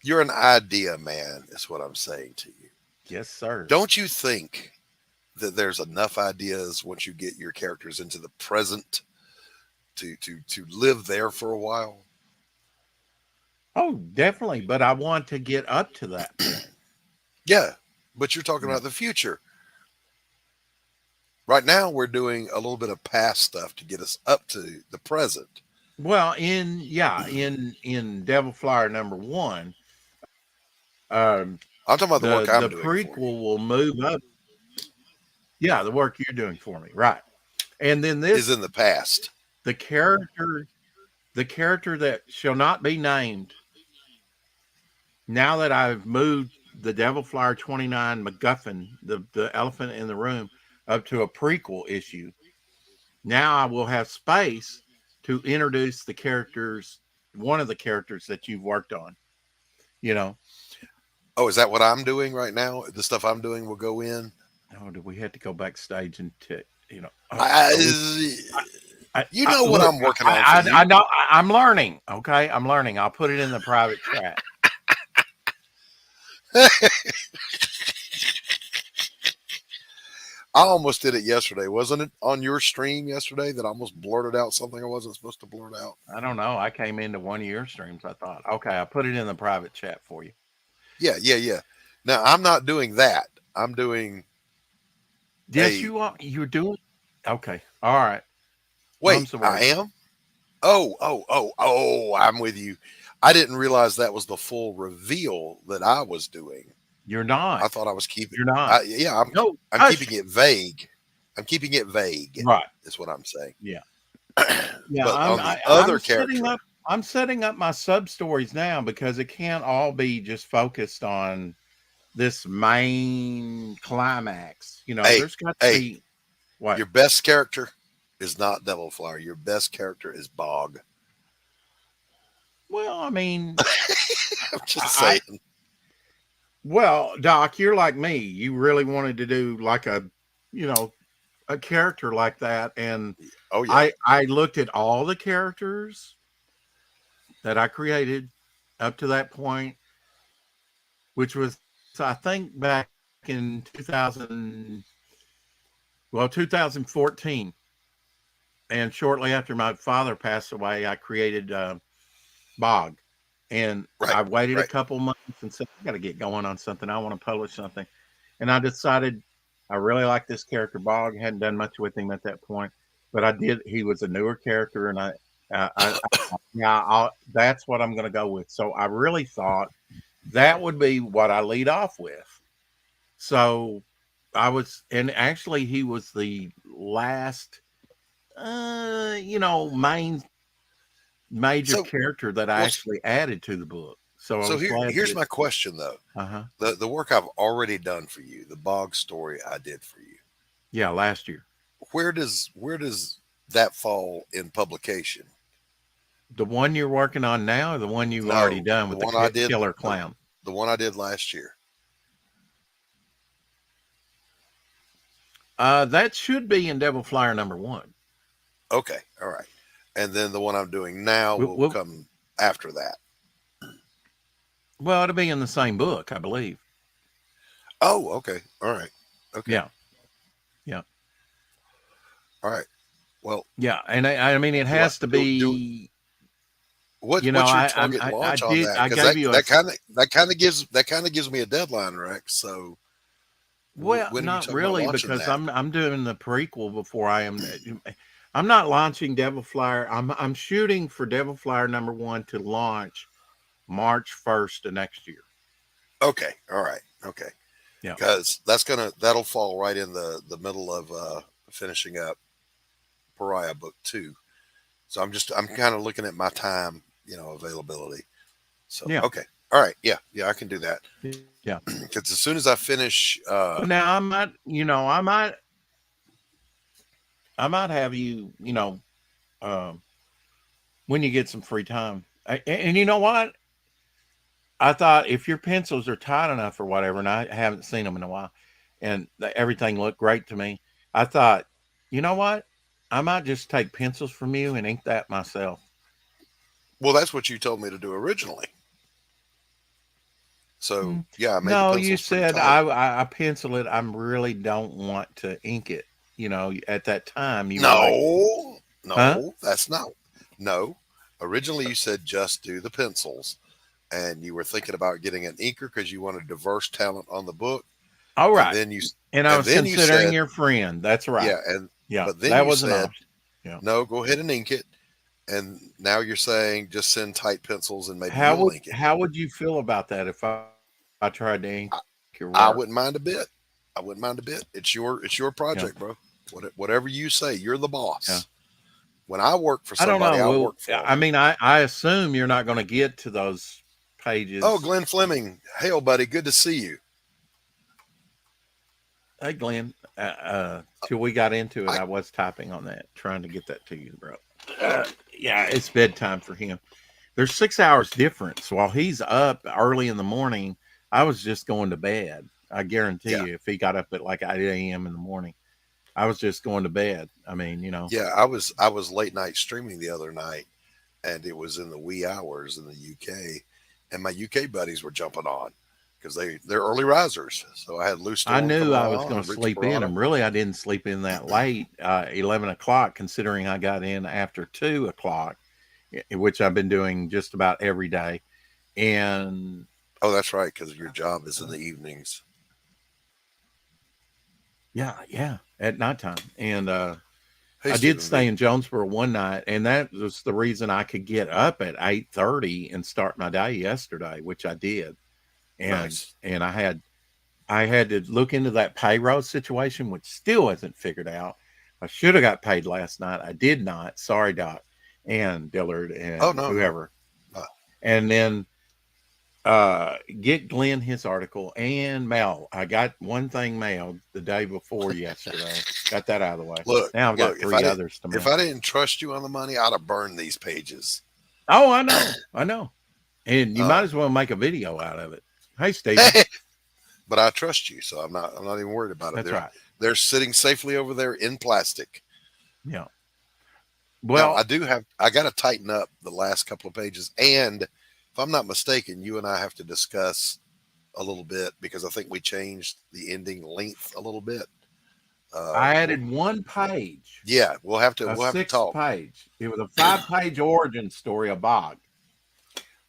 You're an idea man, is what I'm saying to you. Yes, sir. Don't you think that there's enough ideas once you get your characters into the present to live there for a while? Oh, definitely. But I want to get up to that point. Yeah, but you're talking Yeah. about the future. Right now, we're doing a little bit of past stuff to get us up to the present. Well, in Devil Flyer #1, um, I'm talking about the work the I'm doing for you. prequel will move up. Yeah, the work you're doing for me, right? And then Is this in the past. the character the character that shall not be named. Now that I've moved the Devil Flyer 29 MacGuffin, the elephant in the room, up to a prequel issue, now I will have space to introduce the characters, one of the characters that you've worked on. You know, Oh, is that what I'm doing right now? The stuff I'm doing will go in. oh, do we have to go backstage and I, are we? you know what Look, I'm working on for I you. know I'm learning. Okay, I'm learning. I'll put it in the private chat. I almost did it yesterday, wasn't it? On your stream yesterday, that I almost blurted out something I wasn't supposed to blurt out. I don't know. I came into one of your streams. I thought, okay, I put it in the private chat for you. Yeah, yeah, yeah. Now I'm not doing that. I'm doing Yes, a you are. You're doing. Okay. All right. Well, I'm wait. I sorry. am. Oh! I'm with you. I didn't realize that was the full reveal that I was doing. You're I not. thought I was keeping. You're not. Yeah, No. I'm keeping Hush. it vague. I'm keeping it vague. Right. Is what I'm saying. Yeah. Yeah. But on the I'm other setting character, up. I'm setting up my sub stories now because it can't all be just focused on this main climax. hey, There's got to hey, be what? your best character is not Devil Flower. Your best character is Bog. Well, I mean, I'm just I saying. well, Doc, you're like me. You really wanted to do like you know, a character like that, and Oh yeah. I looked at all the characters that I created up to that point, which was I think back in 2014, and shortly after my father passed away, I created Bog, and Right. I waited a Right. couple months and said I got to get going on something. I want to publish something, and I decided I really like this character Bog. Hadn't done much with him at that point, but I did. He was a newer character, and that's what I'm going to go with. So I really thought that would be what I lead off with. So and actually he was the last, main major So character that I well, actually added to the book. So I so was glad here's that. my question though. Uh huh. The work I've already done for you, the Bog story I did for you. Yeah, last year. Where does that fall in publication? The one you're working on now, or the one you've already No, done the with the one I did, killer clown. the one I did last year. That should be in Devil Flyer #1. Okay, all right. And then the one I'm doing now will Well, come after that. well, it'll be in the same book, I believe. Oh, okay, all right, okay, Yeah, yeah, all right. Well, yeah. And I mean, it do I has to do be. what's your target I launch on did. that? I Because gave you a. that kind of gives me a deadline, Rex. So Well, when are you not talking about really, launching because that? I'm doing the prequel before I am. I'm not launching Devil Flyer. I'm shooting for Devil Flyer #1 to launch March 1st of next year. Okay, all right, okay. Yeah. Because that'll fall right in the middle of finishing up Pariah Book 2. So I'm kind of looking at my time, availability. So Yeah. okay, All right. Yeah. Yeah. I can do that. Yeah. Because as soon as I finish, But now I might have you, um, when you get some free time. And you know what? I thought if your pencils are tight enough or whatever, and I haven't seen them in a while, and everything looked great to me, I thought, you know what? I might just take pencils from you and ink that myself. well, that's what you told me to do originally. So Mm. yeah, I made the No, you pencils pretty said tight. I pencil it. I really don't want to ink it. At that time you were like, No, huh? no, that's not. No, originally you said just do the pencils, and you were thinking about getting an inker because you wanted diverse talent on the book, All and right. then you And I and was then you considering said your friend. That's right. yeah, and Yeah, but then that you was an said option. Yeah. no, go ahead and ink it, and now you're saying just send tight pencils and maybe you'll ink it. How would you feel about that if I tried to ink I, your I work? wouldn't mind a bit. I wouldn't mind a bit. It's your Yeah. project, bro. Whatever you say, you're the Yeah. boss. When I work for I don't somebody, know. I Well, work for I them. mean, I assume you're not going to get to those Oh, pages. Glenn Fleming. Hell, buddy, good to see you. Hey, Glenn, till we got into it, I I was typing on that, trying to get that to you, bro. Yeah, it's bedtime for him. There's 6 hours difference. While he's up early in the morning, I was just going to bed. I guarantee yeah, you, if he got up at like 8 a.m. in the morning, I was just going to bed. I mean, yeah. I was late night streaming the other night, and it was in the wee hours in the UK, and my UK buddies were jumping on because they're early risers. So I had Lou I Storm knew coming I was on going to and Rich sleep in, Piranha. and really, I didn't sleep in that late, 11 o'clock, considering I got in after 2 o'clock, which I've been doing just about every day. And Oh, that's right, because your job is in the evenings. yeah, yeah, at nighttime. And Hey, I did Stephen stay B. in Jonesboro one night, and that was the reason I could get up at 8:30 and start my day yesterday, which I did. And Nice. I had to look into that payroll situation, which still isn't figured out. I should have got paid last night. I did not. Sorry, Doc and Dillard Oh and no, no. whoever. Uh, And then get Glenn his article and mail. I got one thing mailed the day before yesterday. Got that out of the way. look, Now I've got look. If three I didn't, others to if mail. I didn't trust you on the money, I'd have burned these pages. Oh, I know. I know. And you might Um, as well make a video out of it. Hey, Stephen. but I trust you, so I'm not even worried about it. That's They're right. they're sitting safely over there in plastic. Yeah. Now Well, I got to tighten up the last couple of pages, and if I'm not mistaken, you and I have to discuss a little bit because I think we changed the ending length a little bit. I Well, added one page, yeah, a we'll have to sixth talk. page. It was a 5 page origin story of Bog.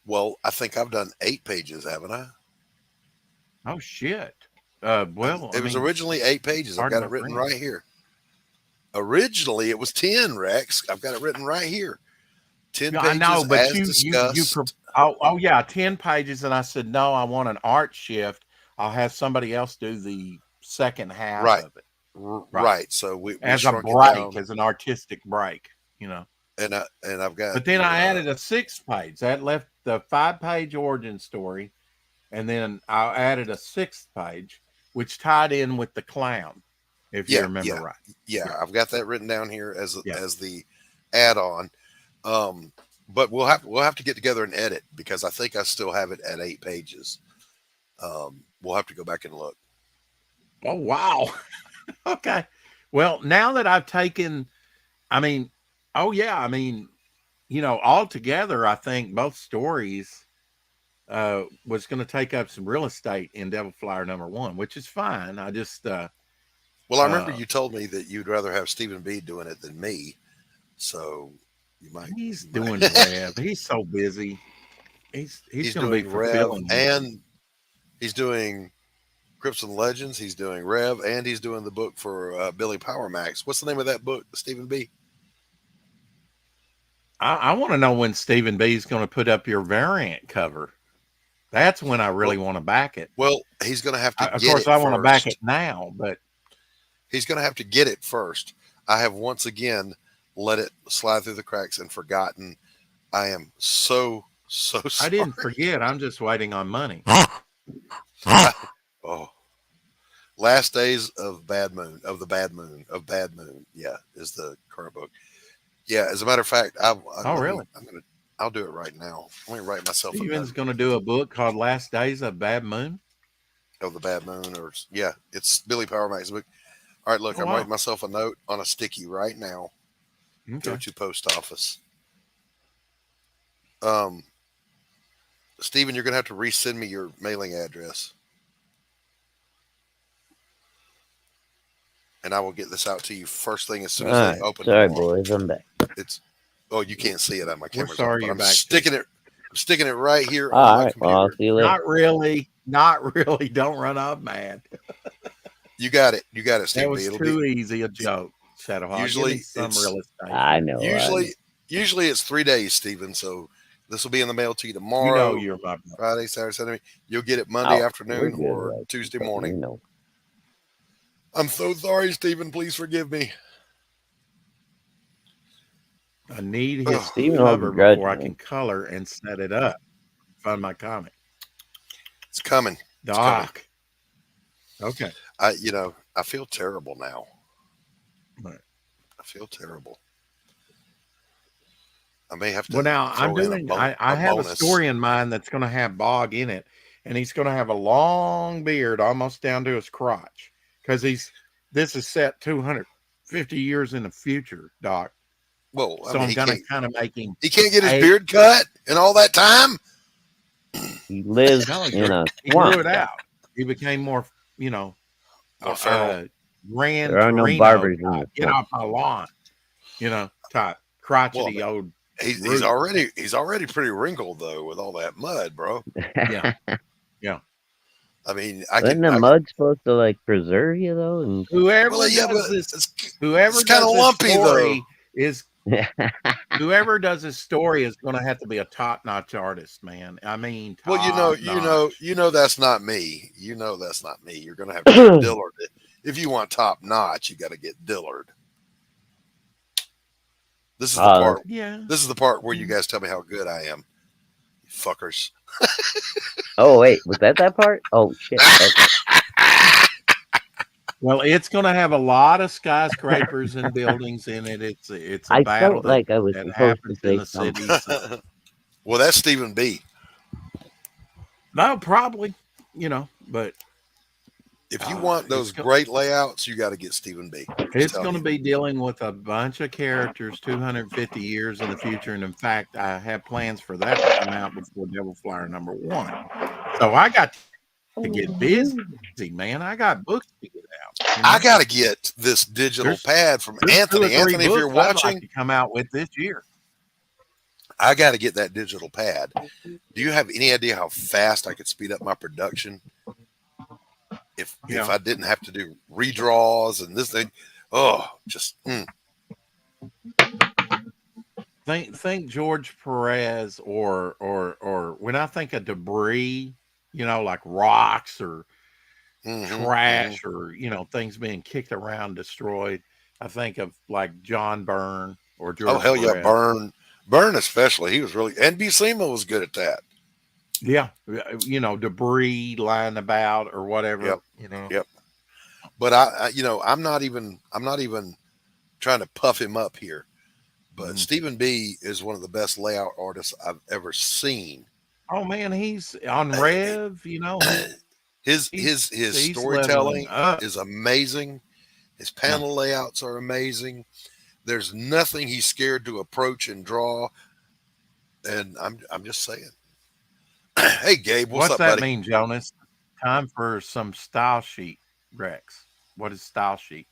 Well, I think I've done 8 pages, haven't I? Oh, shit. Well, I It was mean, originally 8 pages. I've pardon got my it written friend. right here. Originally, it was 10, Rex. I've got it written right here. 10 Yeah, I know, pages but as discussed. oh yeah, 10 pages, and I said no, I want an art shift. I'll have somebody else do the second half Right, of it, right? right. So we As a shrunk it break, down, as an artistic break. and I've got But then I added a 6 page. That left the 5 page origin story, and then I added a sixth page, which tied in with the clown, if you yeah, remember yeah, right. yeah. Yeah, I've got that written down here yeah. as the add on. Um, but we'll have to get together and edit because I think I still have it at 8 pages. We'll have to go back and look. Oh wow. Okay. Well, now that I've taken, I mean, oh yeah, I mean, altogether, I think both stories was going to take up some real estate in Devil Flyer #1, which is fine. I just Well, I remember uh you told me that you'd rather have Stephen B doing it than me, so you might. he's You doing might. Rev. He's so busy. He's He's going to be doing Rev fulfilling his. and he's doing Crips and Legends. He's doing Rev and he's doing the book for Billy Power Max. What's the name of that book, Stephen B? I want to know when Stephen B is going to put up your variant cover. That's when I really Well, want to back it. well, he's going to have to Of get course, it I want to back it first. now, but He's going to have to get it first. I have once again let it slide through the cracks and forgotten. I am so So I sorry. didn't forget. I'm just waiting on money. Oh, Last Days of Bad Moon, of the Bad Moon, of Bad Moon. Yeah, is the current book. Yeah, as a matter of fact, Oh, really? I'll do it right now. Let me write myself a Steven's note going to do a book called Last Days of Bad Moon. of the Bad Moon, or yeah, it's Billy Power Max book. All right, look, Oh, I'm wow. writing myself a note on a sticky right now. Go Okay. to post office. Steven, you're gonna have to resend me your mailing address, and I will get this out to you first thing as soon All as they right. open Sorry, tomorrow. boys. I'm back. It's you can't see it on my We're camera's off, sorry but you're I'm back. sticking it. I'm sticking it right here on All my right. Well, I'll computer. see you later. Not really. Not really. Don't run up, man. You got it. You got it, That Steve B. was It'll too be easy a joke. Shadowhawk. Give me usually some it's real estate. I know. usually it's 3 days, Steven. So this will be in the mail to you You tomorrow, know you're my brother. Friday, Saturday, Sunday. You'll get it Monday Oh, we're afternoon good, or right? Tuesday But morning. you know. I'm so sorry, Steven. Please forgive me. I need Ugh, his Steven holds a cover grudge, before I man. can color and set it up. Find my comic. it's coming. It's coming. Doc. Okay. I feel terrible now. Right. I feel terrible. I may have to Well, now I'm throw in doing. a I have a bonus. story in mind that's going to have Bog in it, and he's going to have a long beard almost down to his crotch because This is set 250 years in the future, Doc. Well, So I'm going to kind of make him. He can't get his a- beard cut in all that time. He lives No, in a he grew swamp. it out. He became more, More feral. Gran There are no Torino barbers in the type, get swamp. off my lawn, type crotchety Well, old. He's Rude. already pretty wrinkled though with all that mud, bro. Yeah. Yeah. I mean, Isn't the mud supposed to like preserve you though? And Whoever does this, whoever it's kind of does lumpy this story though. is whoever does this story is going to have to be a top-notch artist, man. I mean, Well, top-notch. that's not me. You know that's not me. You're gonna have to get Dillard. If you want top notch, you got to get Dillard. This is the part. Yeah. This is the part where you guys tell me how good I am, you fuckers. Oh wait, was that part? Oh shit. Okay. Well, it's going to have a lot of skyscrapers and buildings in it. It's a battle felt like I was that supposed happens to in say the something. city. Well, that's Stephen B. No, probably, but if you want those great layouts, you got to get Stephen B. It's going to be dealing with a bunch of characters 250 years in the future. And in fact, I have plans for that to come out before Devil Flyer #1. So I got to get busy, man. I got books to get out. I got to get this digital pad from Anthony. Anthony, if you're watching, I'd like to come out with this year. I got to get that digital pad. Do you have any idea how fast I could speed up my production if I didn't have to do redraws and this thing? Oh, just think George Perez or when I think of debris, like rocks or trash or things being kicked around, destroyed. I think of like John Byrne or George. Oh hell Perez. Yeah, Byrne especially. He was really, and Buscema was good at that. Yeah, debris lying about or whatever. Yep. But I'm not even trying to puff him up here. But Stephen B is one of the best layout artists I've ever seen. Oh man, he's on Rev. His storytelling is amazing. His panel layouts are amazing. There's nothing he's scared to approach and draw. And I'm just saying. Hey Gabe, what's up, that buddy? mean, Jonas? Time for some style sheet, Rex. What is style sheet?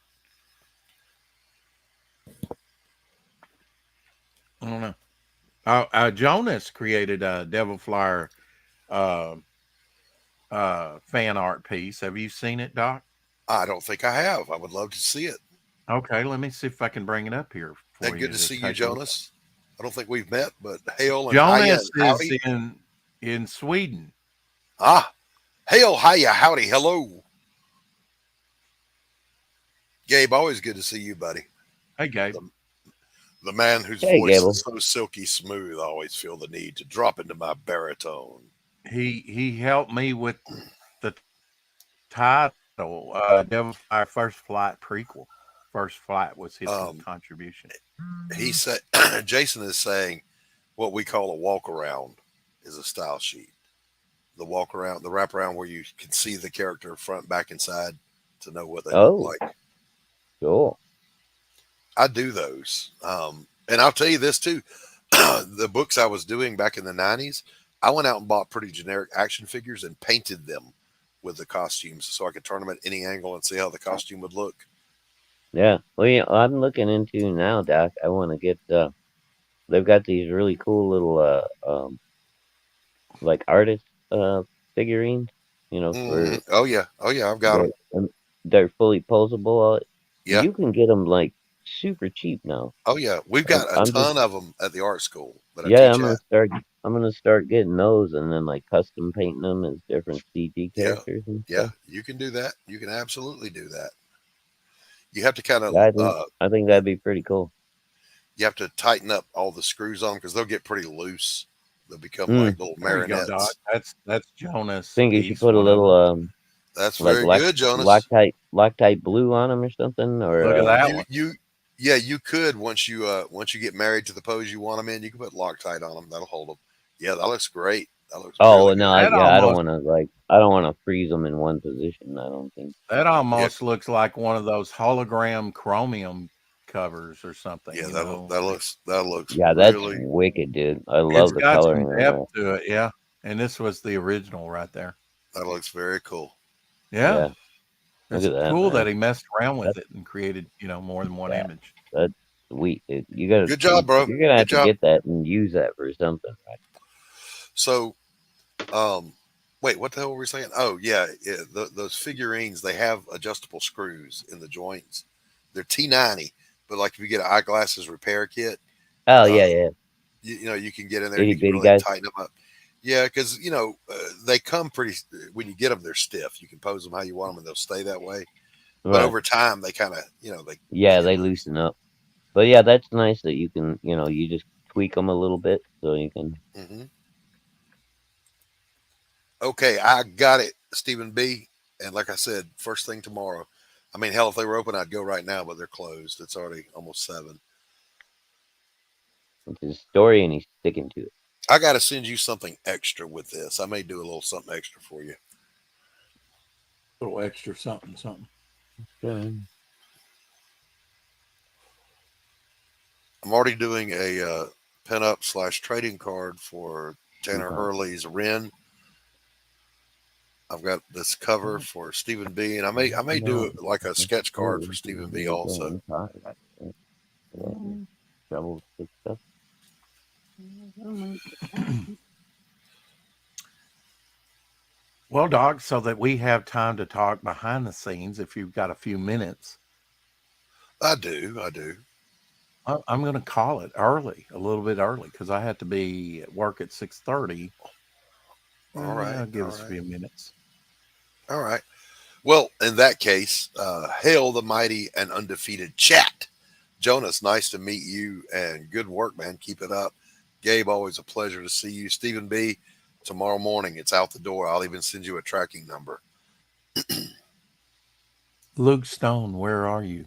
I don't know. Jonas created a Devil Flyer fan art piece. Have you seen it, Doc? I don't think I have. I would love to see it. Okay, let me see if I can bring it up here for you. Good to see you, Jonas. I don't think we've met, but hail and Jonas howdy. is in Sweden. Hail, hiya, howdy, hello. Gabe, always good to see you, buddy. Hey, Gabe. The man whose Hey, voice Gable. is so silky smooth, I always feel the need to drop into my baritone. He helped me with the title, Devil Fire First Flight prequel. First Flight was his Um, contribution. he said, Jason is saying what we call a walk around is a style sheet. The walk around, the wrap around where you can see the character front, back, and side to know what they look Oh, like. cool. I do those. And I'll tell you this too. The books I was doing back in the 90s, I went out and bought pretty generic action figures and painted them with the costumes so I could turn them at any angle and see how the costume would look. Yeah. Well, yeah, I'm looking into now, Doc. I want to get. They've got these really cool little like artist figurines. You know, for Oh yeah, I've got they're them. they're fully posable. Yeah, You can get them like super cheap now. oh yeah, we've I'm, got a I'm just ton of them at the art school that I yeah. teach at. I'm gonna start getting those and then like custom painting them as different CG Yeah, characters and yeah, stuff. you can do that. You can absolutely do that. You have to kind of Yeah, I think that'd be pretty cool. you have to tighten up all the screws on them because they'll get pretty loose. They'll become Mm. like little There you go, Doc. marionettes. That's Jonas. Think you should He's put a one of little them. That's like very good, Jonas. Loctite blue on them or something or Look at that You one. you yeah, you could once you get married to the pose you want them in, you can put Loctite on them. That'll hold them. Yeah, that looks great. That looks oh really no good. That yeah almost I don't want to freeze them in one position. I don't think. that Yeah, almost looks like one of those hologram chromium covers or something. yeah, You that know, that looks Yeah, that's really. wicked, dude. I it's love the got some coloring on depth that. to it. Yeah, and this was the original right there. That looks very cool. Yeah, Yeah, look it's at that, cool that man. he messed around with That's it and created more than one yeah, image. that's sweet, dude. Good job, bro. You're gonna Good have to job. get that and use that for something, right? So, um, wait, what the hell were we saying? Oh, yeah, those figurines they have adjustable screws in the joints. They're T90, but like if you get an eyeglasses repair kit, Oh yeah, uh, yeah. you can get in there and Itty you can bitty really guys. tighten them up. Yeah, because they come pretty. When you get them, they're stiff. You can pose them how you want them, and they'll stay that way. But Right. over time, they kind of they Yeah, get they loose. loosen up. But yeah, that's nice that you can, you just tweak them a little bit so you can. Hmm. Okay, I got it, Stephen B. And like I said, first thing tomorrow. I mean, hell, if they were open, I'd go right now, but they're closed. It's already almost 7. It's his story and he's sticking to it. I got to send you something extra with this. I may do a little something extra for you. A little extra something, something. Good. I'm already doing a pinup / trading card for Tanner Okay. Hurley's Ren. I've got this cover for Stephen B. And I may do it like a sketch card for Stephen B. Also. Trouble with stuff. Well, Doc, so that we have time to talk behind the scenes, if you've got a few minutes, I do. I do. I'm going to call it early, a little bit early, because I had to be at work at 6:30. All right. Give All us a right. few minutes. All right. Well, in that case, hail the mighty and undefeated chat. Jonas, nice to meet you and good work, man. Keep it up. Gabe, always a pleasure to see you. Stephen B., tomorrow morning, it's out the door. I'll even send you a tracking number. Luke Stone, where are you?